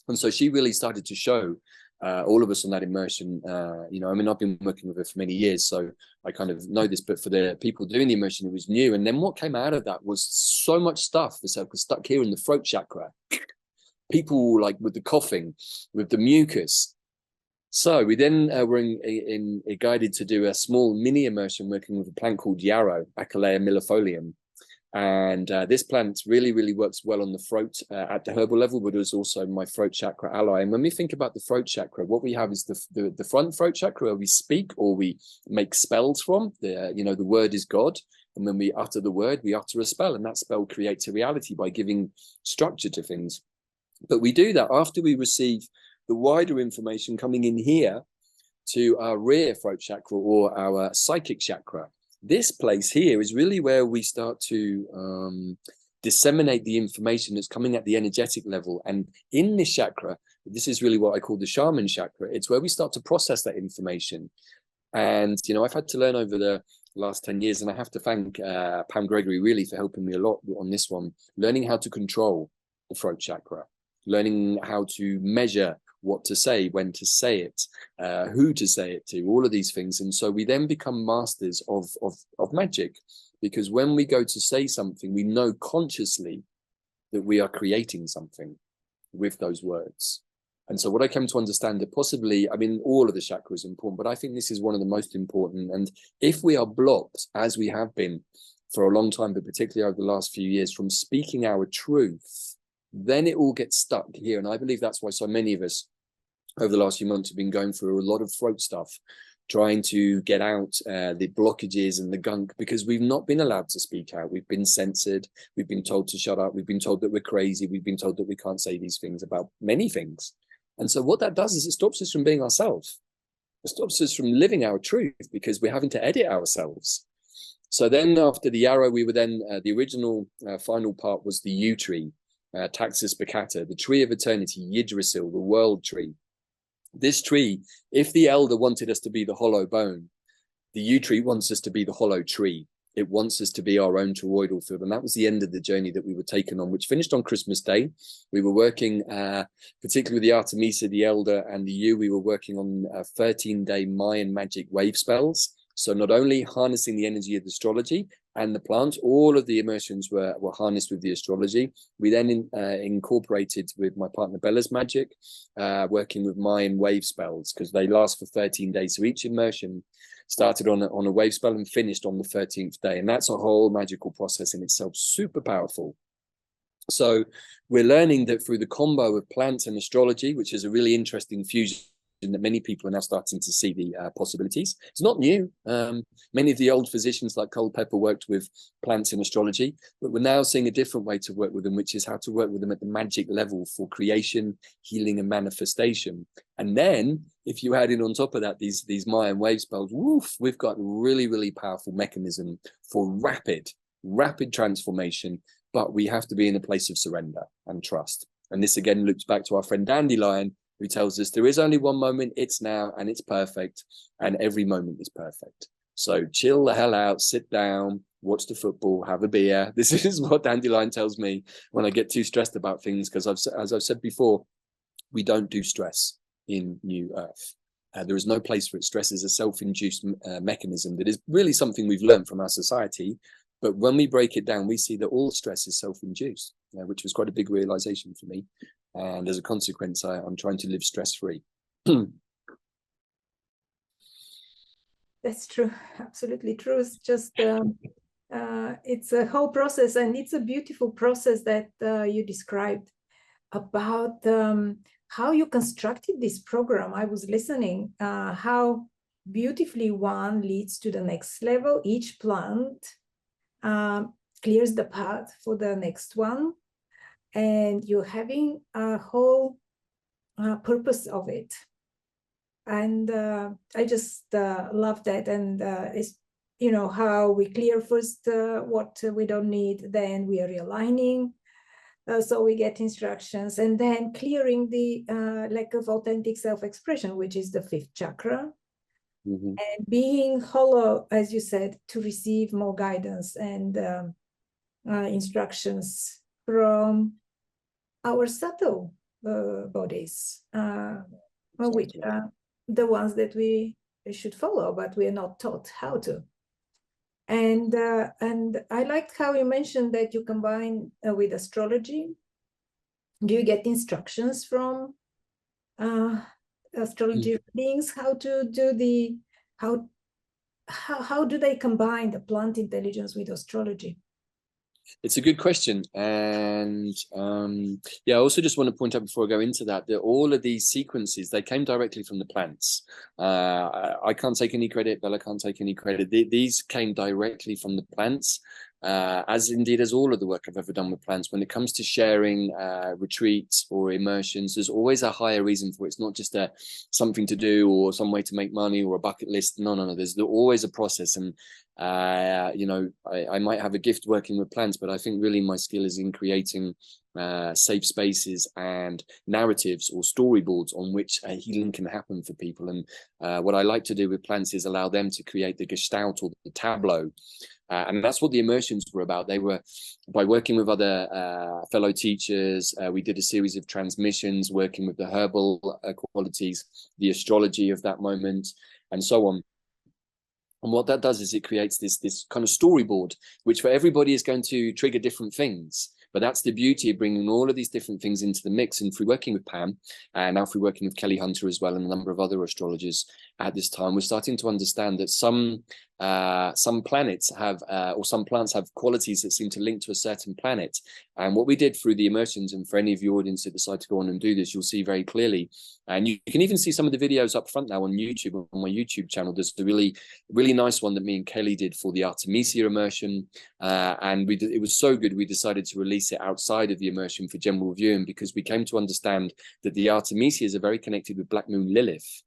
And so she really started to show all of us on that immersion. I've been working with her for many years, so I kind of know this, but for the people doing the immersion, it was new. And then what came out of that was so much stuff that's stuck here in the throat chakra. People like with the coughing, with the mucus. So we then were guided to do a small mini immersion working with a plant called yarrow, Achillea millefolium. And this plant really, really works well on the throat at the herbal level, but is also my throat chakra ally. And when we think about the throat chakra, what we have is the front throat chakra, where we speak or we make spells from. The word is God. And when we utter the word, we utter a spell. And that spell creates a reality by giving structure to things. But we do that after we receive the wider information coming in here to our rear throat chakra, or our psychic chakra. This place here is really where we start to disseminate the information that's coming at the energetic level. And in this chakra, this is really what I call the shaman chakra. It's where we start to process that information. And, I've had to learn over the last 10 years, and I have to thank Pam Gregory really for helping me a lot on this one, learning how to control the throat chakra, learning how to measure what to say, when to say it, who to say it to, all of these things. And so we then become masters of magic, because when we go to say something, we know consciously that we are creating something with those words. And so what I came to understand that possibly, all of the chakras are important, but I think this is one of the most important. And if we are blocked, as we have been for a long time, but particularly over the last few years, from speaking our truth, then it all gets stuck here. And I believe that's why so many of us over the last few months have been going through a lot of throat stuff, trying to get out the blockages and the gunk, because we've not been allowed to speak out. We've been censored. We've been told to shut up. We've been told that we're crazy. We've been told that we can't say these things about many things. And so what that does is it stops us from being ourselves. It stops us from living our truth, because we're having to edit ourselves. So then after the yarrow, we were then, the original final part was the yew tree. Taxus baccata, the tree of eternity, Yggdrasil, the world tree. This tree, if the elder wanted us to be the hollow bone, the yew tree wants us to be the hollow tree. It wants us to be our own toroidal field. And that was the end of the journey that we were taken on, which finished on Christmas Day. We were working, particularly with the Artemisia, the elder, and the yew, we were working on 13-day Mayan magic wave spells. So not only harnessing the energy of the astrology and the plants, all of the immersions were harnessed with the astrology. We then incorporated with my partner Bella's magic, working with Mayan wave spells, because they last for 13 days. So each immersion started on a wave spell and finished on the 13th day. And that's a whole magical process in itself, super powerful. So we're learning that through the combo of plants and astrology, which is a really interesting fusion that many people are now starting to see the possibilities. It's not new. Many of the old physicians like Culpeper worked with plants in astrology, but we're now seeing a different way to work with them, which is how to work with them at the magic level for creation, healing, and manifestation. And then if you add in on top of that these Mayan wave spells, woof, we've got a really, really powerful mechanism for rapid transformation, but we have to be in a place of surrender and trust. And this again loops back to our friend Dandelion, who tells us there is only one moment, it's now, and it's perfect, and every moment is perfect. So chill the hell out, sit down, watch the football, have a beer. This is what Dandelion tells me when I get too stressed about things, because as I've said before, we don't do stress in New Earth. There is no place for it. Stress is a self-induced mechanism that is really something we've learned from our society. But when we break it down, we see that all stress is self-induced, which was quite a big realization for me. And as a consequence, I'm trying to live stress-free. That's true. Absolutely true. It's just, it's a whole process, and it's a beautiful process that you described about how you constructed this program. I was listening, how beautifully one leads to the next level. Each plant clears the path for the next one. And you're having a whole purpose of it. And I just love that. And it's, you know, how we clear first what we don't need, then we are realigning. So we get instructions, and then clearing the lack of authentic self-expression, which is the 5th chakra. And being hollow, as you said, to receive more guidance and instructions from our subtle bodies, which are the ones that we should follow, but we are not taught how to. And I liked how you mentioned that you combine with astrology. Do you get instructions from astrology readings how to do the how do they combine the plant intelligence with astrology? It's a good question. And yeah, I also just want to point out before I go into that all of these sequences, they came directly from the plants. I can't take any credit. Bella can't take any credit. These came directly from the plants, as indeed as all of the work I've ever done with plants. When it comes to sharing retreats or immersions, there's always a higher reason for it. It's not just something to do or some way to make money or a bucket list. No. There's always a process. And you know, I might have a gift working with plants, but I think really my skill is in creating safe spaces and narratives or storyboards on which healing can happen for people. And what I like to do with plants is allow them to create the gestalt or the tableau. And that's what the immersions were about. They were, by working with other fellow teachers, we did a series of transmissions, working with the herbal qualities, the astrology of that moment, and so on. And what that does is it creates this kind of storyboard, which for everybody is going to trigger different things. But that's the beauty of bringing all of these different things into the mix. And through working with Pam, and now through working with Kelly Hunter as well, and a number of other astrologers at this time, we're starting to understand that some planets have, or some plants have qualities that seem to link to a certain planet. And what we did through the immersions, and for any of your audience that decide to go on and do this, you'll see very clearly. And you can even see some of the videos up front now on YouTube, on my YouTube channel. There's a really, really nice one that me and Kelly did for the Artemisia immersion. And it was so good, we decided to release it outside of the immersion for general viewing, because we came to understand that the Artemisia are very connected with Black Moon Lilith.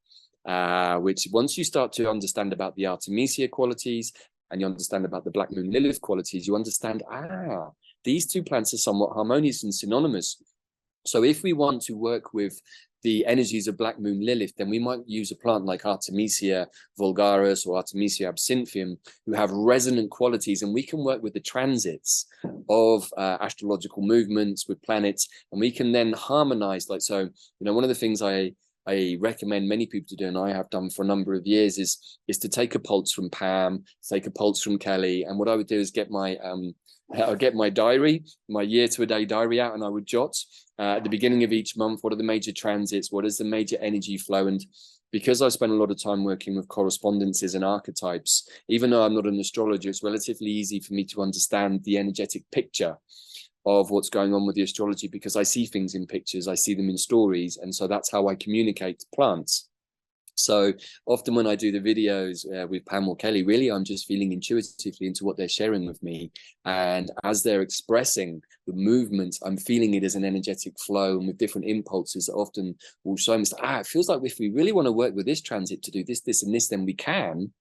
Which once you start to understand about the Artemisia qualities and you understand about the Black Moon Lilith qualities, you understand, these two plants are somewhat harmonious and synonymous. So if we want to work with the energies of Black Moon Lilith, then we might use a plant like Artemisia vulgaris or Artemisia absinthium, who have resonant qualities, and we can work with the transits of astrological movements with planets, and we can then harmonize. Like, so, one of the things I recommend many people to do, and I have done for a number of years, is to take a pulse from Pam, take a pulse from Kelly, and what I would do is get my diary, my year to a day diary out, and I would jot at the beginning of each month, what are the major transits, what is the major energy flow. And because I spent a lot of time working with correspondences and archetypes, even though I'm not an astrologer, it's relatively easy for me to understand the energetic picture of what's going on with the astrology, because I see things in pictures, I see them in stories, and so that's how I communicate to plants. So often when I do the videos with Pam or Kelly, really I'm just feeling intuitively into what they're sharing with me, and as they're expressing the movement, I'm feeling it as an energetic flow, and with different impulses that often will show me, it feels like if we really want to work with this transit to do this, this, and this, then we can.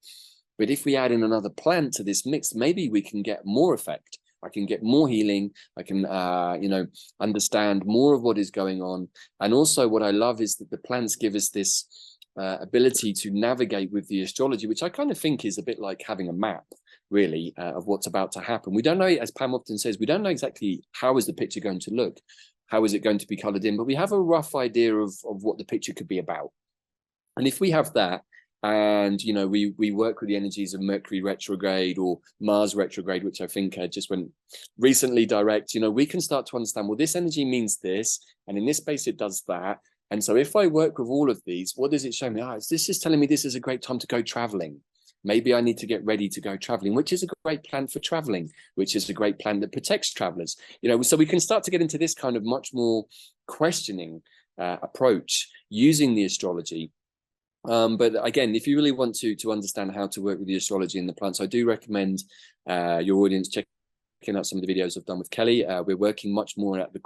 But if we add in another plant to this mix, maybe we can get more effect. I can get more healing. I can, understand more of what is going on. And also what I love is that the plants give us this ability to navigate with the astrology, which I kind of think is a bit like having a map, really, of what's about to happen. We don't know, as Pam often says, we don't know exactly how is the picture going to look, how is it going to be colored in, but we have a rough idea of what the picture could be about. And if we have that, and we work with the energies of Mercury retrograde or Mars retrograde, which I think just went recently direct, we can start to understand, well, this energy means this, and in this space it does that. And so if I work with all of these, what does it show me? This is telling me this is a great time to go traveling. Maybe I need to get ready to go traveling, which is a great plan for traveling, which is a great plan that protects travelers. So we can start to get into this kind of much more questioning approach using the astrology. But again, if you really want to understand how to work with the astrology and the plants, I do recommend your audience checking out some of the videos I've done with Kelly. We're working much more at the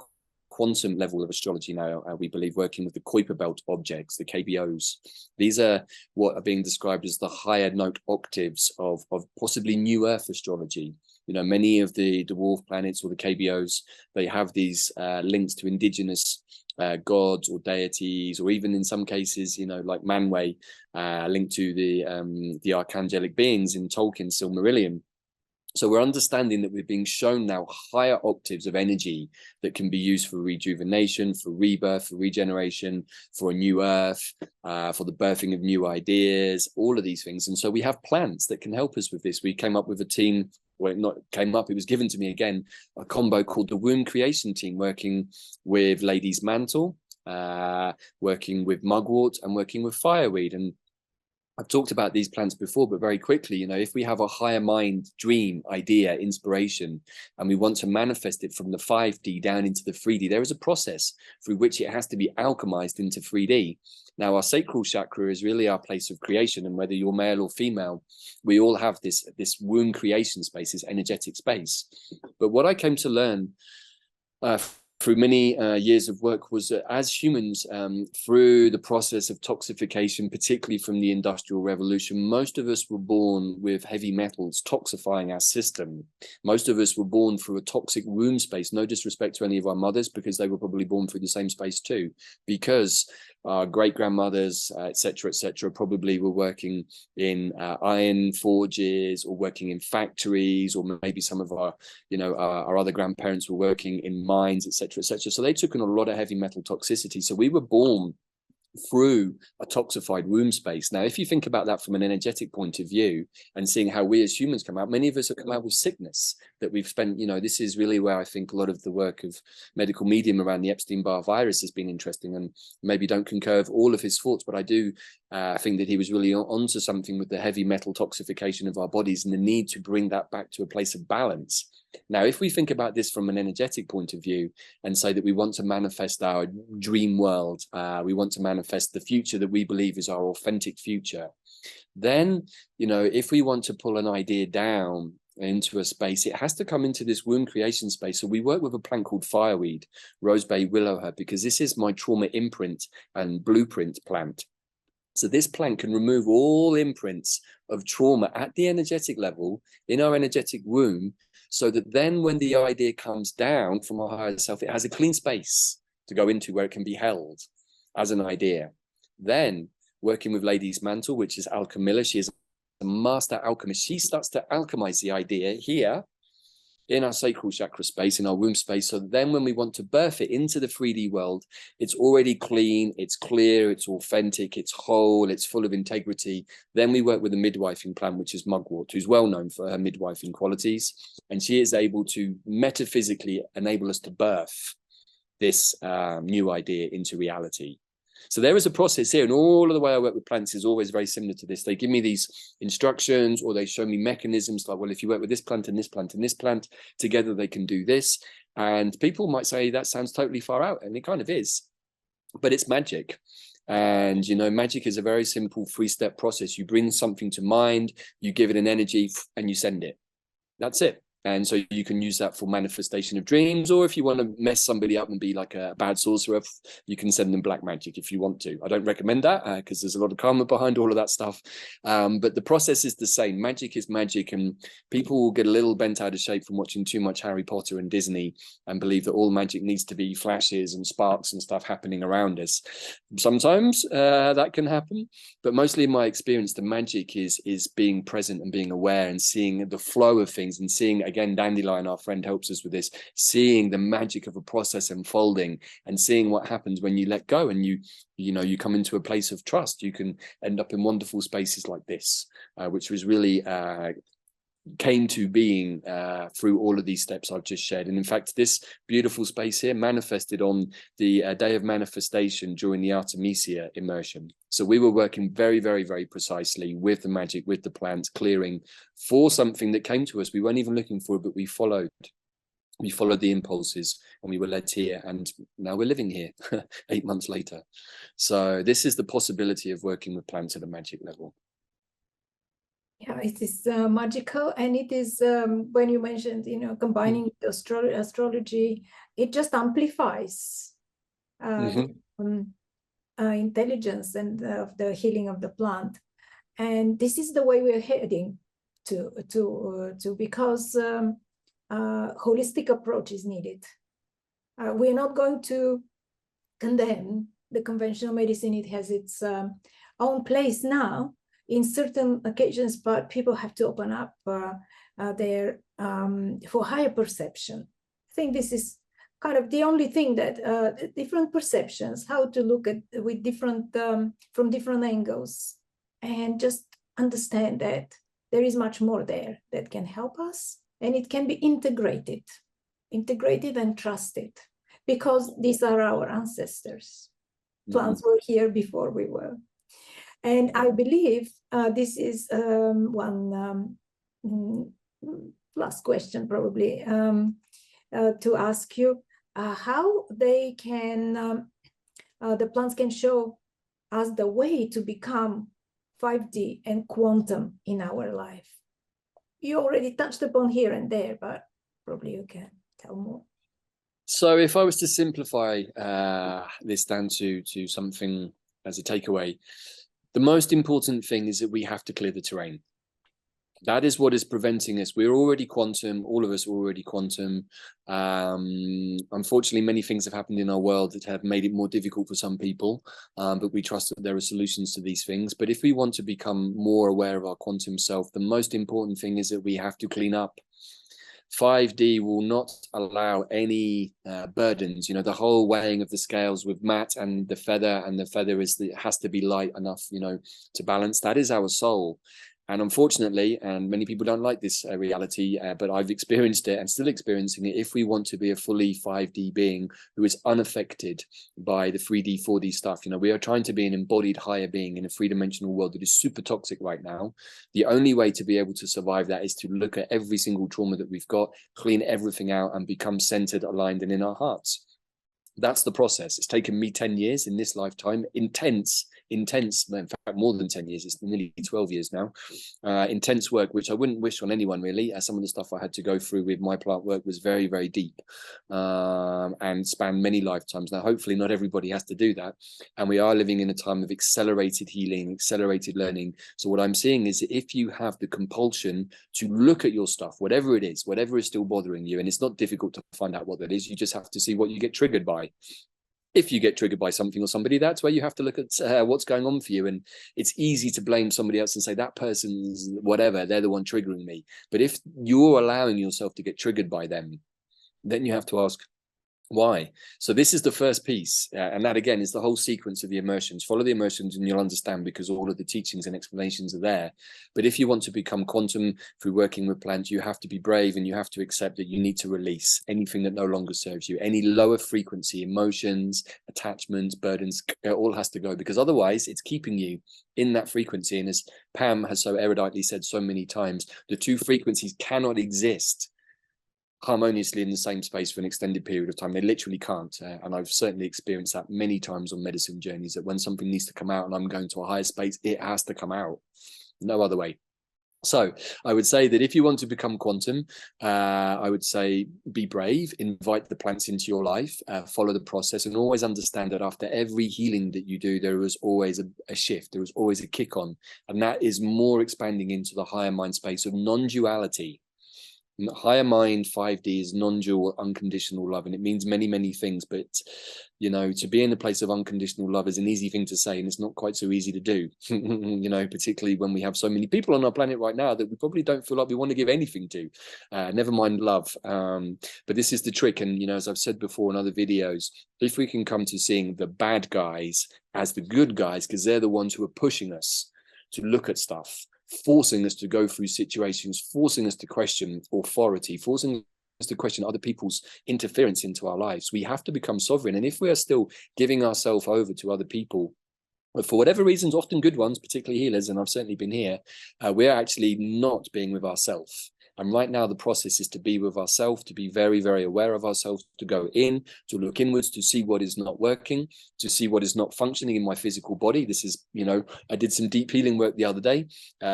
quantum level of astrology now, we believe, working with the Kuiper belt objects, the KBOs. These are what are being described as the higher note octaves of possibly new Earth astrology. Many of the dwarf planets or the KBOs, they have these links to indigenous gods or deities, or even in some cases, like Manwë, linked to the archangelic beings in Tolkien's Silmarillion. So we're understanding that we're being shown now higher octaves of energy that can be used for rejuvenation, for rebirth, for regeneration, for a new Earth, for the birthing of new ideas, all of these things. And so we have plants that can help us with this. We came up with a team, well, not came up, it was given to me again, a combo called the Womb Creation Team, working with Lady's Mantle, working with Mugwort, and working with Fireweed. And I've talked about these plants before, but very quickly, if we have a higher mind, dream, idea, inspiration, and we want to manifest it from the 5D down into the 3D, there is a process through which it has to be alchemized into 3D. Now, our sacral chakra is really our place of creation, and whether you're male or female, we all have this womb creation space, this energetic space. But what I came to learn through many years of work was that as humans, through the process of toxification, particularly from the Industrial Revolution, most of us were born with heavy metals toxifying our system. Most of us were born through a toxic womb space. No disrespect to any of our mothers, because they were probably born through the same space too, because our great-grandmothers, et cetera, probably were working in iron forges or working in factories, or maybe some of our, our other grandparents were working in mines, et cetera, et cetera. So they took in a lot of heavy metal toxicity. So we were born through a toxified womb space. Now, if you think about that from an energetic point of view and seeing how we as humans come out, many of us have come out with sickness that we've spent, this is really where I think a lot of the work of medical medium around the Epstein-Barr virus has been interesting, and maybe don't concur with all of his thoughts, but I do think that he was really onto something with the heavy metal toxification of our bodies and the need to bring that back to a place of balance. Now, if we think about this from an energetic point of view and say that we want to manifest our dream world, we want to manifest the future that we believe is our authentic future, then, if we want to pull an idea down into a space, it has to come into this womb creation space. So we work with a plant called Fireweed, Rosebay Willowherb, because this is my trauma imprint and blueprint plant. So this plant can remove all imprints of trauma at the energetic level in our energetic womb, so that then when the idea comes down from our higher self, it has a clean space to go into where it can be held as an idea. Then working with Lady's Mantle, which is Alchemilla, she is a master alchemist. She starts to alchemize the idea here in our sacral chakra space, in our womb space. So then when we want to birth it into the 3D world, it's already clean, it's clear, it's authentic, it's whole, it's full of integrity. Then we work with a midwifing plant, which is mugwort, who's well known for her midwifing qualities. And she is able to metaphysically enable us to birth this new idea into reality. So there is a process here, and all of the way I work with plants is always very similar to this. They give me these instructions, or they show me mechanisms like, well, if you work with this plant and this plant and this plant together, they can do this. And people might say that sounds totally far out, and it kind of is, but it's magic. And, you know, magic is a very simple 3-step process. You bring something to mind, you give it an energy, and you send it. That's it. And so you can use that for manifestation of dreams, or if you want to mess somebody up and be like a bad sorcerer, you can send them black magic if you want to. I don't recommend that because there's a lot of karma behind all of that stuff. But the process is the same. Magic is magic, and people will get a little bent out of shape from watching too much Harry Potter and Disney and believe that all magic needs to be flashes and sparks and stuff happening around us. Sometimes that can happen, but mostly in my experience, the magic is being present and being aware and seeing the flow of things, and seeing, again, Dandelion, our friend, helps us with this, seeing the magic of a process unfolding and seeing what happens when you let go and you come into a place of trust. You can end up in wonderful spaces like this, which was really came to being through all of these steps I've just shared. And in fact, this beautiful space here manifested on the day of manifestation during the Artemisia immersion. So we were working very, very, very precisely with the magic, with the plants, clearing for something that came to us. We weren't even looking for it, but we followed the impulses, and we were led here, and now we're living here 8 months later. So this is the possibility of working with plants at a magic level. Yeah, it is magical, and it is when you mentioned, combining astrology, it just amplifies intelligence and the healing of the plant. And this is the way we're heading to because holistic approach is needed. We're not going to condemn the conventional medicine. It has its own place now in certain occasions, but people have to open up their for higher perception. I think this is kind of the only thing that different perceptions, how to look at with different from different angles, and just understand that there is much more there that can help us, and it can be integrated and trusted, because these are our ancestors. Plants were here before we were. And I believe this is one last question probably to ask you, how they can, the plants can show us the way to become 5D and quantum in our life. You already touched upon here and there, but probably you can tell more. So if I was to simplify this down to something as a takeaway, the most important thing is that we have to clear the terrain. That is what is preventing us. We're already quantum. All of us are already quantum. Unfortunately, many things have happened in our world that have made it more difficult for some people, but we trust that there are solutions to these things. But if we want to become more aware of our quantum self, the most important thing is that we have to clean up. 5D will not allow any burdens, the whole weighing of the scales with mat and the feather has to be light enough, to balance. That is our soul. And unfortunately, and many people don't like this reality, but I've experienced it and still experiencing it. If we want to be a fully 5D being who is unaffected by the 3D, 4D stuff, we are trying to be an embodied higher being in a 3-dimensional world that is super toxic right now. The only way to be able to survive that is to look at every single trauma that we've got, clean everything out, and become centered, aligned, and in our hearts. That's the process. It's taken me 10 years in this lifetime, intense intense, in fact, more than 10 years, it's nearly 12 years now, intense work, which I wouldn't wish on anyone really. Some of the stuff I had to go through with my plant work was very, very deep, and spanned many lifetimes. Now, hopefully not everybody has to do that. And we are living in a time of accelerated healing, accelerated learning. So what I'm seeing is that if you have the compulsion to look at your stuff, whatever it is, whatever is still bothering you, and it's not difficult to find out what that is, you just have to see what you get triggered by. If you get triggered by something or somebody, that's where you have to look at what's going on for you. And it's easy to blame somebody else and say that person's whatever, they're the one triggering me. But if you're allowing yourself to get triggered by them, then you have to ask, why? So this is the first piece, and that again is the whole sequence of the emotions. Follow the emotions and you'll understand, because all of the teachings and explanations are there. But if you want to become quantum through working with plants, you have to be brave, and you have to accept that you need to release anything that no longer serves you. Any lower frequency emotions, attachments, burdens, it all has to go, because otherwise it's keeping you in that frequency. And as Pam has so eruditely said so many times, the two frequencies cannot exist harmoniously in the same space for an extended period of time. They literally can't. And I've certainly experienced that many times on medicine journeys, that when something needs to come out and I'm going to a higher space, it has to come out. No other way. So I would say that if you want to become quantum, I would say be brave, invite the plants into your life, follow the process, and always understand that after every healing that you do, there is always a shift. There is always a kick on. And that is more expanding into the higher mind space of non-duality. Higher mind 5D is non-dual, unconditional love, and it means many, many things. But you know, to be in a place of unconditional love is an easy thing to say, and it's not quite so easy to do. You know, particularly when we have so many people on our planet right now that we probably don't feel like we want to give anything to, never mind love. But this is the trick. And you know, as I've said before in other videos, if we can come to seeing the bad guys as the good guys, because they're the ones who are pushing us to look at stuff, forcing us to go through situations, forcing us to question authority, forcing us to question other people's interference into our lives. We have to become sovereign. And if we are still giving ourselves over to other people, for whatever reasons, often good ones, particularly healers, and I've certainly been here, we're actually not being with ourselves. And right now, the process is to be with ourselves, to be very, very aware of ourselves, to go in, to look inwards, to see what is not working, to see what is not functioning in my physical body. This is, you know, I did some deep healing work the other day,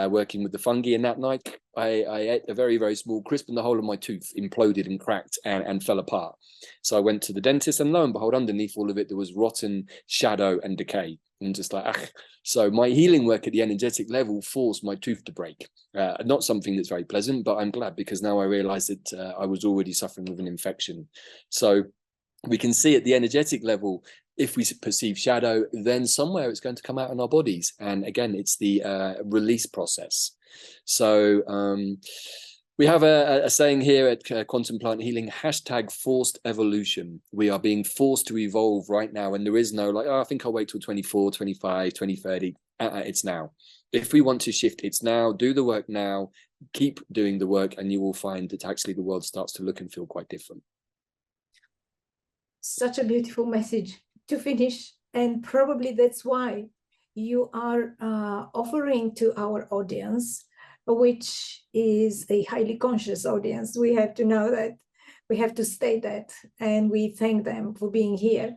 working with the fungi, and that night I ate a very, very small crisp, and the whole of my tooth imploded and cracked and fell apart. So I went to the dentist, and lo and behold, underneath all of it, there was rotten shadow and decay. And just like, ah. So my healing work at the energetic level forced my tooth to break. Not something that's very pleasant, but I'm glad, because now I realized that I was already suffering with an infection. So we can see at the energetic level, if we perceive shadow, then somewhere it's going to come out in our bodies. And again, it's the release process. So we have a saying here at Quantum Plant Healing, hashtag forced evolution. We are being forced to evolve right now. And there is no like, oh, I think I'll wait till 24, 25, 2030. It's now. If we want to shift, it's now. Do the work now. Keep doing the work, and you will find that actually the world starts to look and feel quite different. Such a beautiful message to finish. And probably that's why you are offering to our audience, which is a highly conscious audience. We have to know that, we have to state that, and we thank them for being here.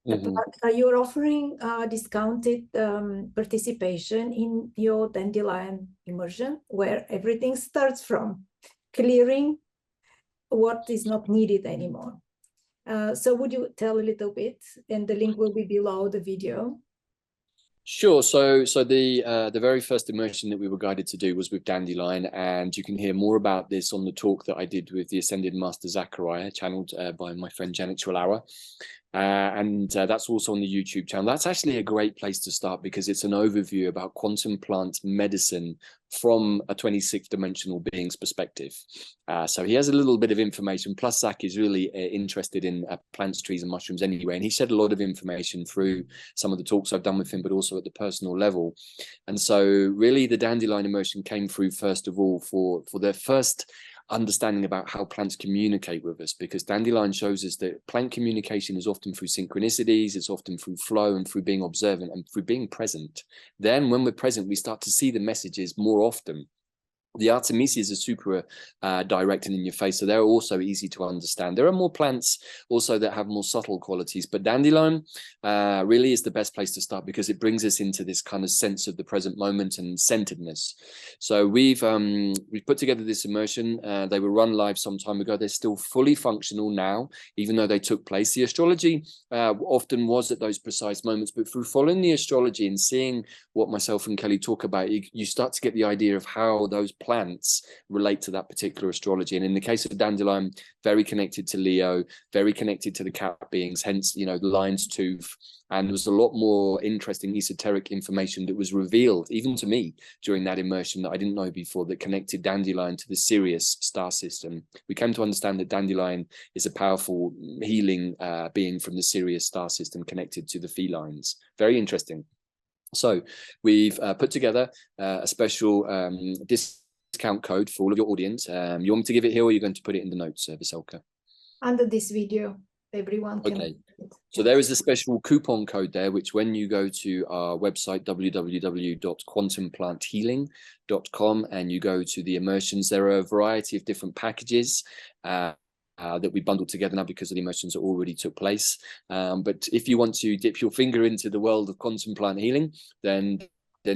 Mm-hmm. But you're offering discounted participation in your Dandelion immersion, where everything starts from clearing what is not needed anymore. So would you tell a little bit, and the link will be below the video. Sure. So the very first immersion that we were guided to do was with Dandelion, and you can hear more about this on the talk that I did with the Ascended Master Zachariah, channeled by my friend Janet Chwalawa. And that's also on the YouTube channel. That's actually a great place to start, because it's an overview about quantum plant medicine from a 26th dimensional being's perspective. So he has a little bit of information, plus Zach is really interested in plants, trees and mushrooms anyway, and he shared a lot of information through some of the talks I've done with him, but also at the personal level. And so really the Dandelion immersion came through first of all for their first understanding about how plants communicate with us, because Dandelion shows us that plant communication is often through synchronicities, it's often through flow and through being observant and through being present. Then when we're present, we start to see the messages more often. The Artemisias are super direct and in your face, so they're also easy to understand. There are more plants also that have more subtle qualities, but Dandelion really is the best place to start because it brings us into this kind of sense of the present moment and centeredness. So we've put together this immersion. They were run live some time ago. They're still fully functional now, even though they took place. The astrology often was at those precise moments, but through following the astrology and seeing what myself and Kelly talk about, you start to get the idea of how those plants relate to that particular astrology. And in the case of Dandelion, very connected to Leo, very connected to the cat beings, hence, you know, the lion's tooth. And there was a lot more interesting esoteric information that was revealed, even to me, during that immersion that I didn't know before, that connected Dandelion to the Sirius star system. We came to understand that Dandelion is a powerful healing being from the Sirius star system connected to the felines. Very interesting. So we've put together a special discount code for all of your audience. You want me to give it here, or are you going to put it in the notes, Veselka? Under this video, everyone can. Okay. So there is a special coupon code there, which when you go to our website, www.quantumplанthealing.com, and you go to the immersions, there are a variety of different packages that we bundled together now because of the immersions that already took place. But if you want to dip your finger into the world of quantum plant healing, then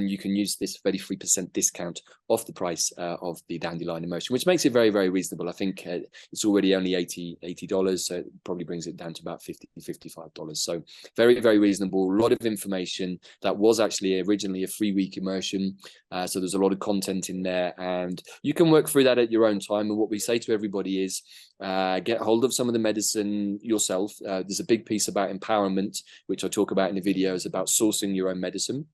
you can use this 33% discount off the price of the Dandelion immersion, which makes it very, very reasonable. I think it's already only $80, so it probably brings it down to about $55. So very, very reasonable. A lot of information. That was actually originally a 3-week immersion, so there's a lot of content in there, and you can work through that at your own time. And what we say to everybody is get hold of some of the medicine yourself. There's a big piece about empowerment, which I talk about in the videos, about sourcing your own medicine,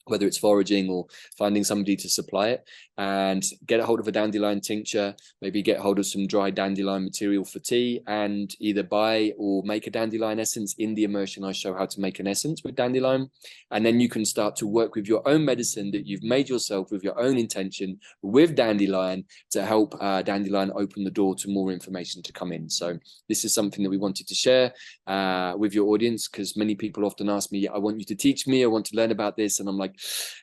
whether it's foraging or finding somebody to supply it, and get a hold of a dandelion tincture, maybe get hold of some dry dandelion material for tea, and either buy or make a dandelion essence. In the immersion, I show how to make an essence with dandelion, and then you can start to work with your own medicine that you've made yourself with your own intention with dandelion to help dandelion open the door to more information to come in. So this is something that we wanted to share with your audience, because many people often ask me, I want you to teach me, I want to learn about this, and I'm like,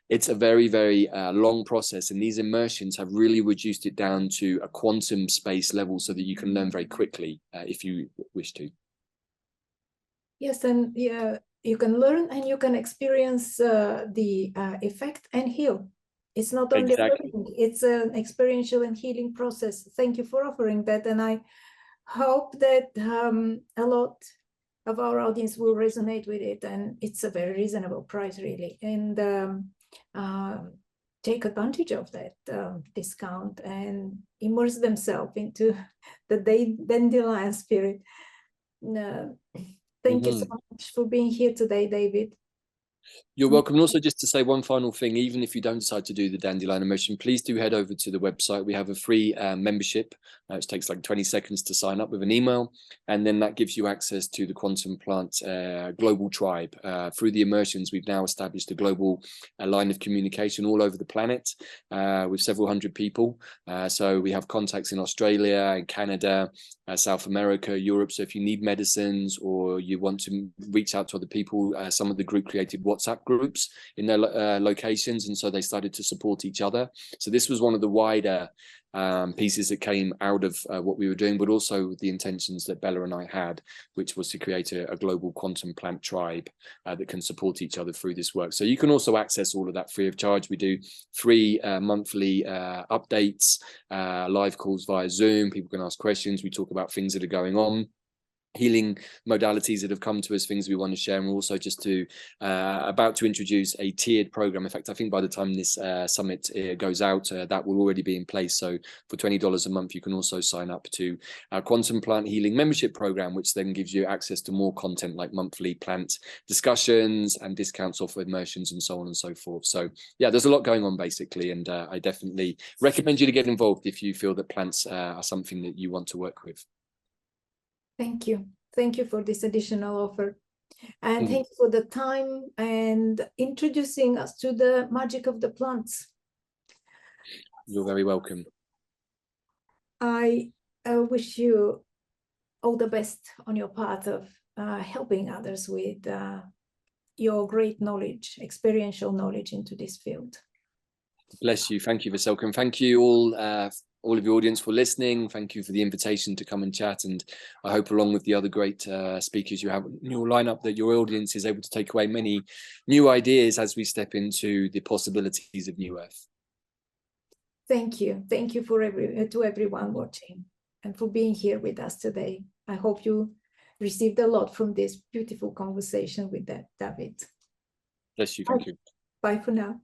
it's a very, very long process, and these immersions have really reduced it down to a quantum space level so that you can learn very quickly if you wish to. Yes, and yeah, you can learn and you can experience the effect and heal. It's not only learning, it's an experiential and healing process. Thank you for offering that, and I hope that a lot of our audience will resonate with it, and it's a very reasonable price, really, and take advantage of that discount and immerse themselves into the dandelion spirit. Thank you so much for being here today, David. You're welcome. And also, just to say one final thing, even if you don't decide to do the Dandelion immersion, please do head over to the website. We have a free membership, which takes like 20 seconds to sign up with an email. And then that gives you access to the Quantum Plant global tribe. Through the immersions, we've now established a global line of communication all over the planet with several hundred people. So we have contacts in Australia and Canada, South America, Europe. So if you need medicines or you want to reach out to other people, some of the group created WhatsApp groups in their locations, and so they started to support each other. So this was one of the wider pieces that came out of what we were doing, but also the intentions that Bella and I had, which was to create a global quantum plant tribe that can support each other through this work. So you can also access all of that free of charge. We do free monthly updates, live calls via Zoom. People can ask questions. We talk about things that are going on, healing modalities that have come to us, things we want to share. And we're also just about to introduce a tiered program. In fact, I think by the time this summit goes out, that will already be in place. So for $20 a month, you can also sign up to our Quantum Plant Healing membership program, which then gives you access to more content like monthly plant discussions and discounts off immersions and so on and so forth. So yeah, there's a lot going on basically. And I definitely recommend you to get involved if you feel that plants are something that you want to work with. Thank you. Thank you for this additional offer. And thank you for the time and introducing us to the magic of the plants. You're very welcome. I wish you all the best on your path of helping others with your great knowledge, experiential knowledge into this field. Bless you. Thank you, Vasilka. And thank you all of your audience for listening. Thank you for the invitation to come and chat. And I hope along with the other great speakers you have in your lineup that your audience is able to take away many new ideas as we step into the possibilities of New Earth. Thank you. Thank you to everyone watching and for being here with us today. I hope you received a lot from this beautiful conversation with David. Bless you. Thank you. Bye for now.